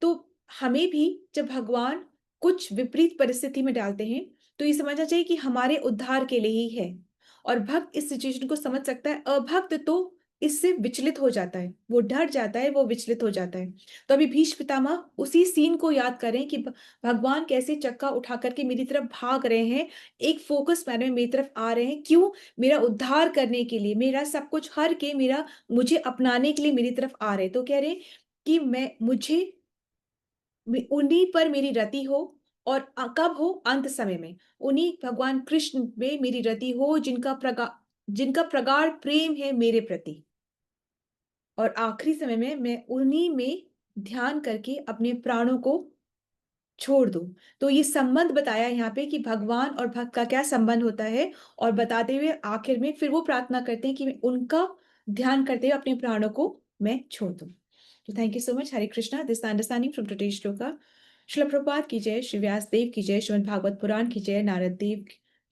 तो हमें भी जब भगवान कुछ विपरीत परिस्थिति में डालते हैं तो ये समझना चाहिए कि हमारे उद्धार के लिए ही है, और भक्त इस सिचुएशन को समझ सकता है। अभक्त तो इससे विचलित हो जाता है, वो डर जाता है, वो विचलित हो जाता है। तो अभी भीष्म पितामह उसी सीन को याद करें कि भगवान कैसे चक्का उठा करके मेरी तरफ भाग रहे हैं, एक फोकस मैनर में मेरी तरफ आ रहे हैं। क्यों? मेरा उद्धार करने के लिए, मेरा सब कुछ हर के मेरा मुझे अपनाने के लिए मेरी तरफ आ रहे हैं। तो कह रहे हैं कि उन्हीं पर मेरी रति हो, और कब हो? अंत समय में। उन्हीं भगवान कृष्ण में मेरी रति हो, जिनका प्रगाढ़ प्रेम है मेरे प्रति। और आखिरी समय में मैं उन्हीं में ध्यान करके अपने प्राणों को छोड़ दूं। तो ये संबंध बताया यहाँ पे कि भगवान और भक्त का क्या संबंध होता है, और बताते हुए आखिर में फिर वो प्रार्थना करते हैं कि मैं उनका ध्यान करते हुए अपने प्राणों को मैं छोड़ दूं। तो thank you so much. Hare Krishna. This understanding from today's shloka. Srila Prabhupada की जय, श्री व्यास देव की जय, श्रीमद् भागवत पुराण की जय,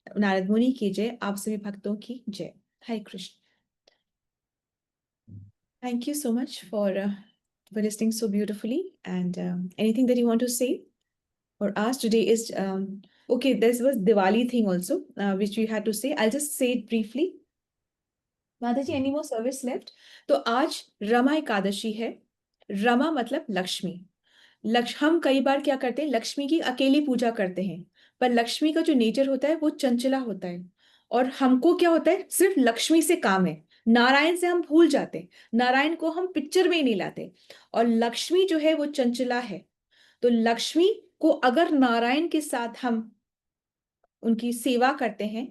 नारद मुनि की जय, आप सभी भक्तों की जय। हरे Krishna. Thank you so much for listening so beautifully. And anything that you want to say or ask today is okay. This was Diwali thing also, which we had to say. I'll just say it briefly. माता जी, any more service left? तो आज रमा एकादशी है। रमा मतलब लक्ष्मी। हम कई बार क्या करते हैं, लक्ष्मी की अकेली पूजा करते हैं, पर लक्ष्मी का जो नेचर होता है वो चंचला होता है। और हमको क्या होता है, सिर्फ लक्ष्मी से काम है, नारायण से हम भूल जाते हैं, नारायण को हम पिक्चर में ही नहीं लाते। और लक्ष्मी जो है वो चंचला है। तो लक्ष्मी को अगर नारायण के साथ हम उनकी सेवा करते हैं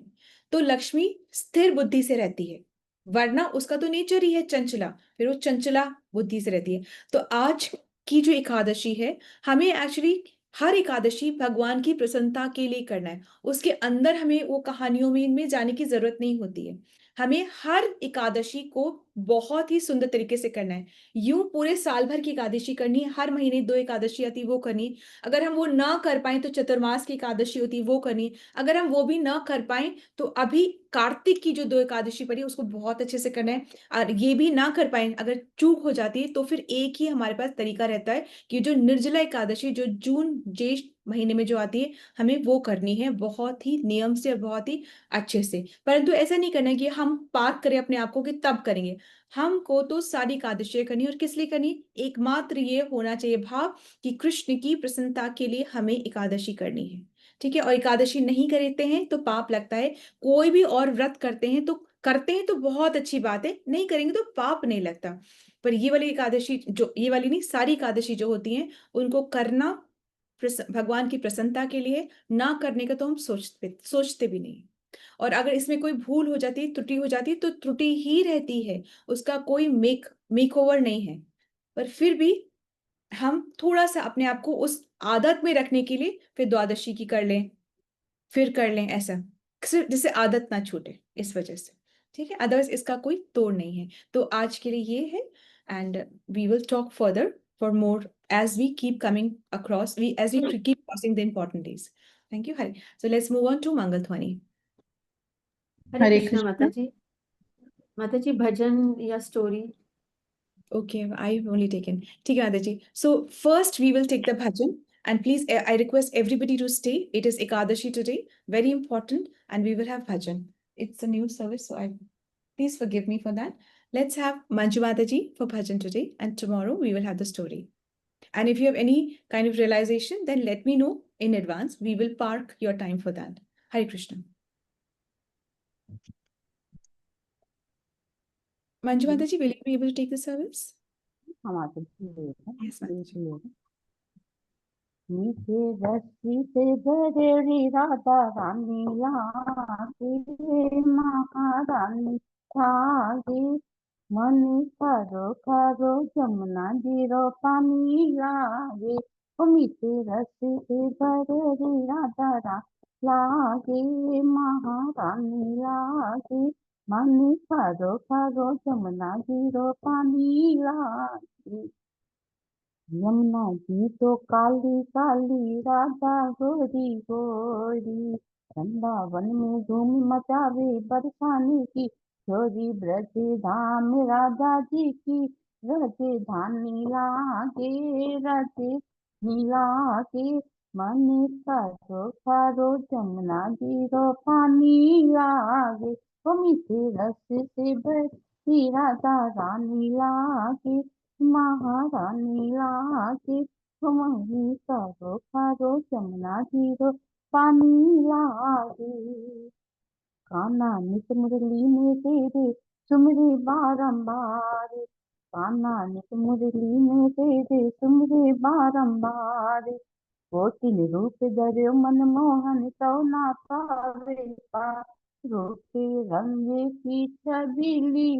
तो लक्ष्मी स्थिर बुद्धि से रहती है, वरना उसका तो नेचर ही है चंचला, फिर वो चंचला बुद्धि से रहती है। तो आज की जो एकादशी है, हमें एक्चुअली हर एकादशी भगवान की प्रसन्नता के लिए करना है। उसके अंदर हमें वो कहानियों में इनमें जाने की जरूरत नहीं होती है। हमें हर एकादशी को बहुत ही सुंदर तरीके से करना है। यूं पूरे साल भर की एकादशी करनी है, हर महीने 2 एकादशी आती वो करनी। अगर हम वो ना कर पाए तो चतुर्मास की एकादशी होती वो करनी। अगर हम वो भी ना कर पाए तो अभी कार्तिक की जो 2 एकादशी पड़ी उसको बहुत अच्छे से करना है। और ये भी ना कर पाए, अगर चूक हो जाती है, तो फिर एक ही हमारे पास तरीका रहता है कि जो निर्जला एकादशी जो जून ज्येष्ठ महीने में जो आती है, हमें वो करनी है बहुत ही नियम से और बहुत ही अच्छे से। परंतु ऐसा नहीं करना है कि हम पार्क करें अपने आप को कि तब करेंगे। हमको तो सारी एकादशी करनी है। और किस लिए करनी? एकमात्र ये होना चाहिए भाव कि कृष्ण की प्रसन्नता के लिए हमें एकादशी करनी है। ठीक है। और एकादशी नहीं करते हैं तो पाप लगता है। कोई भी और व्रत करते हैं तो बहुत अच्छी बात है, नहीं करेंगे तो पाप नहीं लगता। पर ये वाली एकादशी, जो ये वाली नहीं, सारी एकादशी जो होती हैं उनको करना भगवान की प्रसन्नता के लिए, ना करने का तो हम सोचते भी नहीं। और अगर इसमें कोई भूल हो जाती है, त्रुटि हो जाती है, तो त्रुटि ही रहती है, उसका कोई मेक ओवर नहीं है। पर फिर भी हम थोड़ा सा अपने आप को उस आदत में रखने के लिए फिर द्वादशी की कर लें, फिर कर लें, ऐसा सिर्फ जिससे आदत ना छूटे, इस वजह से। ठीक है। अदरवाइज इसका कोई तोड़ नहीं है। तो आज के लिए ये है। And we will talk further for more as we keep coming across, as we keep crossing the important days. Thank you, Hari. So let's move on to Mangal Dhwani. Hare Hare Krishna Krishna. माता जी। माता जी, भजन या story? Okay, I've only taken. ठीक है माता जी. So first we will take the bhajan, and please I request everybody to stay. It is Ekadashi today, very important, and we will have bhajan. It's a new service, so please forgive me for that. Let's have Manju Mata ji for bhajan today, and tomorrow we will have the story. And if you have any kind of realization, then let me know in advance. We will park your time for that. Hare Krishna. Manju Mata ji, will you be able to take the service? Yes, Mata ji. मीठे रस्सी से भरेड़ी राधा रानी लागे महारानी लागे मन खारो खारो जमुना जीरो पानी लागे। ओ मीठे रस्सी से भरेड़ी राधा रानी लागे महारानी लागे मन खारो खारो जमुना जीरो पानी लागे। यमुना जी तो काली काली राधा गोरी गोरी वृंदावन में धूम मचावे बरसाने की छोरी ब्रज धाम राधा जी की राजधानी लागे राजधानी लागे मन खारो खारो जमुना जीरो पानी लागे। वो मीठे रस से श्री राधा रानी लागे, महारानी लागे, तुम्हें करो करो जमुना जीरो पानी लागे। कान्हा नित मुरली में तेरे सुमरे बारंबार, कान्हा नित मुरली में तेरे सुमरे बारंबार। कोटिन रूप धर्यो मनमोहन तो ना पावे पार, रूपे रंगे की छबीली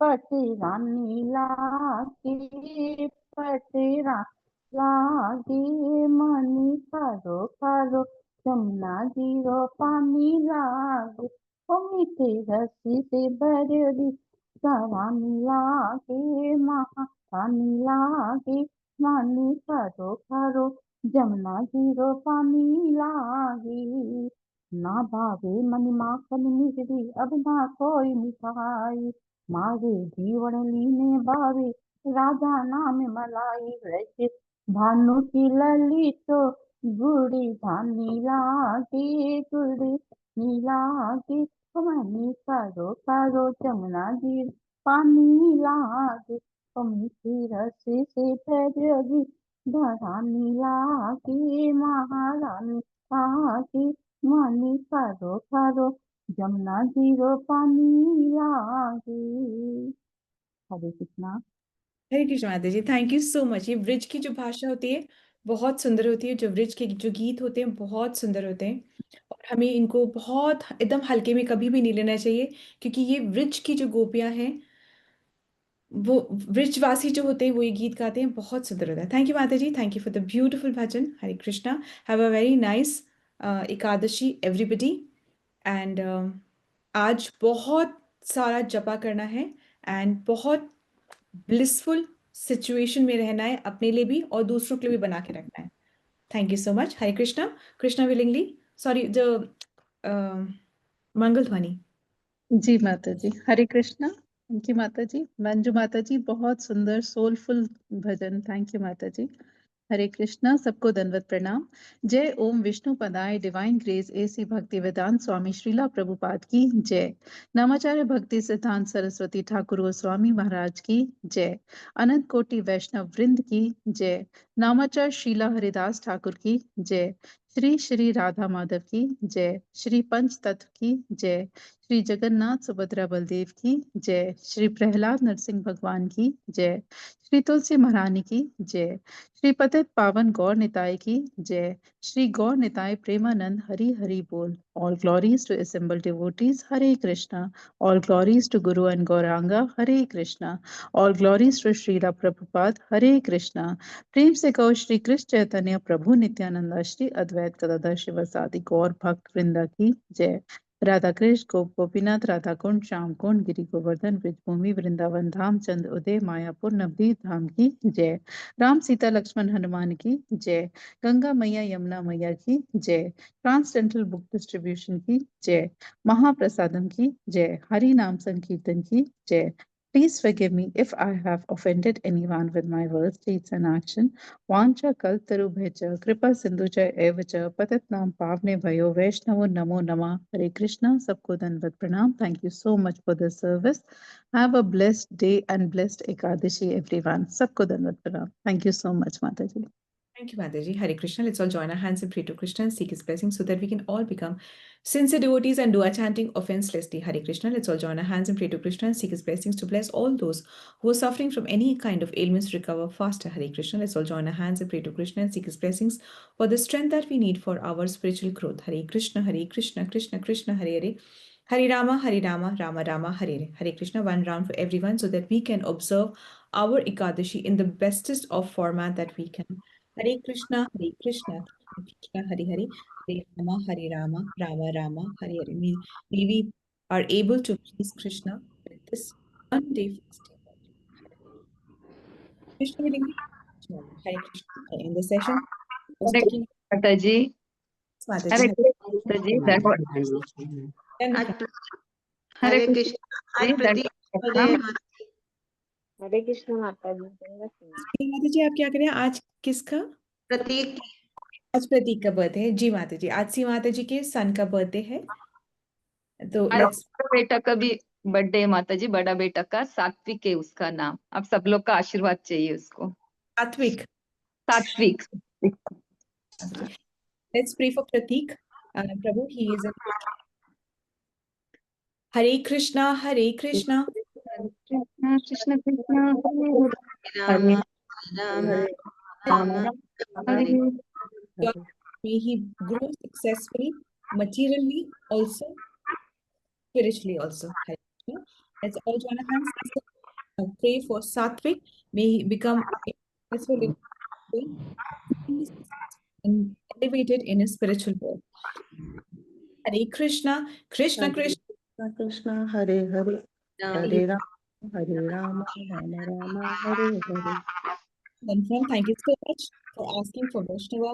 पटे रानी लागे, पटे लागे। मनी करो करो जमुना जीरो पानी लागे, ओ मीठे रस्सी से भरी रानी लागे, महारानी लागे। मानी करो करो जमुना जीरो पानी लागे। ना भावे मनी माखन मिश्री अब ना कोई मिठाई, मारे जीवन लीने भावे राधा नाम मलाई। वैसे भानु की लली तो गुड़ी धानी लागे, गुड़ी लागे। मनी करो करो जमुना जी पानी लागे, मीठी रस्सी से भरी रानी लागे, महारानी लागे। मनी करो करो जमुना जीरो पानी लागे। हरे कृष्णा। हरे कृष्ण माता जी, थैंक यू सो मच। ये ब्रिज की जो भाषा होती है बहुत सुंदर होती है, जो ब्रिज के जो गीत होते हैं बहुत सुंदर होते हैं, और हमें इनको बहुत एकदम हल्के में कभी भी नहीं लेना चाहिए, क्योंकि ये ब्रिज की जो गोपियां हैं, वो ब्रिजवासी जो होते हैं वो ये गीत गाते हैं, बहुत सुंदर होता है। थैंक यू माता जी, thank you for the beautiful bhajan. Hare Krishna. Have a very nice Ekadashi everybody. And आज बहुत सारा जपा करना है एंड बहुत ब्लिसफुल सिचुएशन में रहना है, अपने लिए भी और दूसरों के लिए भी बना के रखना है। Thank you so much. Hare Krishna. Krishna willingly, sorry, the Mangal Dhwani. जी माता जी, हरे कृष्णा। थैंक यू माता जी। मंजू माता जी, बहुत सुंदर सोलफुल भजन, थैंक यू माता जी। हरे कृष्णा, सबको दंडवत प्रणाम। जय ओम विष्णु पदाय डिवाइन ग्रेस एसी भक्ति वेदांत स्वामी श्रीला प्रभुपाद की जय। नामाचार्य भक्ति सिद्धांत सरस्वती ठाकुर गोस्वामी महाराज की जय। अनंत कोटि वैष्णव वृंद की जय। नामाचार्य शीला हरिदास ठाकुर की जय। श्री श्री राधा माधव की जय। श्री पंच तत्व की जय। श्री जगन्नाथ सुभद्रा बलदेव की जय। श्री प्रहलाद नरसिंह भगवान की जय। श्री तुलसी महारानी की जय। श्री पतित पावन गौर निताय की जय। श्री गौर निताय प्रेमानंद हरि हरि बोल। All glories to assembled devotees, Hare Krishna. All glories to guru and Gauranga, Hare Krishna. All glories to Srila Prabhupada, Hare Krishna. प्रेम से कहो श्री कृष्ण चैतन्य प्रभु नित्यानंद श्री अद्वैत गदाधर शिवासादि गौर भक्त वृंदा की जय। राधा कृष्ण गोप गोपीनाथ राधा कुंड श्याम कुंड गिरि गोवर्धन ब्रजभूमि वृंदावन धाम चंद उदय मायापुर नवदीप धाम की जय। राम सीता लक्ष्मण हनुमान की जय। गंगा मैया यमुना मैया की जय। ट्रांसडेंटल बुक डिस्ट्रीब्यूशन की जय। महाप्रसादम की जय। हरि नाम संकीर्तन की जय। Please forgive me if I have offended anyone with my words, deeds and action. वांछा कल्पतरुभ्यश्च कृपा सिंधुच एव च पतितनां पावनेभ्यो वैष्णवो नमो नमः। हरे कृष्णा, सबको दंडवत प्रणाम। Thank you so much for the service. Have a blessed day and blessed Ekadashi, everyone. सबको दंडवत प्रणाम। Thank you so much, Mataji. Thank you, Mataji. Hare Krishna. Let's all join our hands and pray to Krishna and seek his blessing so that we can all become sincere devotees and do our chanting offenselessly. Hare Krishna. Let's all join our hands and pray to Krishna and seek his blessings to bless all those who are suffering from any kind of ailments recover faster. Hare Krishna. Let's all join our hands and pray to Krishna and seek his blessings for the strength that we need for our spiritual growth. Hare Krishna, Krishna Krishna, Hare Hare. Hare Rama, Rama Rama, Hare Hare. Hare Krishna. One round for everyone so that we can observe our Ekadashi in the bestest of format that we can. Hare Krishna, Krishna Krishna, Hare Hare. Hare Rama, Rama Rama, Hare Hare. May we are able to please Krishna with this one day fasting. Krishna will engage. Hare Krishna. In the session, was Hare taking माता जी, Mataji. हरे Hare कृष्ण माता जी, हरे हरे कृष्ण कृष्ण। आज जी, प्रतीक प्रणाम। हरे कृष्ण माता जी, दंडवत प्रणाम। माताजी, आप क्या करें आज? किसका? प्रतीक आज प्रतीक का बर्थडे है। जी माताजी, आज सी माताजी के सन का बर्थडे है, तो आज लेट्स बेटा का भी बर्थडे माता जी, बड़ा बेटा का, सात्विक है उसका नाम। आप सब लोग का आशीर्वाद चाहिए उसको। सात्विक। सात्विक। Let's pray for Pratik. Prabhu, he is in. Hare Krishna, Hare Krishna. Krishna Krishna Krishna Ram Ram Ram Hare God, may he grow successfully, materially also, spiritually also. Hare Krishna. Let's all join our hands and pray for Satvik. May he become successful and elevated in his spiritual world. Hare Krishna, Krishna Krishna. Krishna Hare Hare Hare Ram Rama Hare Hare. Then from, thank you so much for asking for Vaishnava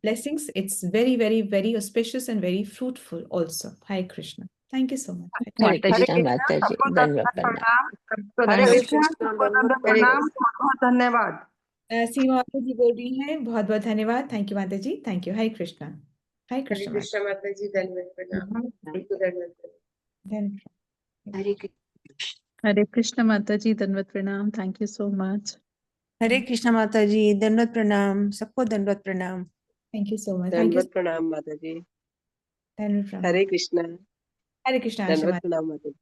blessings. It's very, very, very auspicious and very fruitful also. Hare Krishna. Thank you so much. हरे कृष्णा माता जी, धन्यवाद प्रणाम। हरे कृष्ण, प्रणाम, बहुत धन्यवाद। सीमा माता जी बोल रही हैं, बहुत बहुत धन्यवाद। थैंक यू माता जी, थैंक यू। हरे कृष्णा। हरे हरे कृष्णा कृष्ण माता जी, धन्यवाद प्रणाम। आपको धन्यवाद। हरे Hare Krishna Mataji, Dandavat Pranam. Thank you so much. हरे कृष्ण माता जी, दंडवत प्रणाम, सबको दंडवत प्रणाम। Thank you so much. Thank you. दंडवत प्रणाम माता जी। धन्यवाद। हरे कृष्णा। हरे कृष्णा दंडवत आशीर्वाद। प्रणाम माता जी।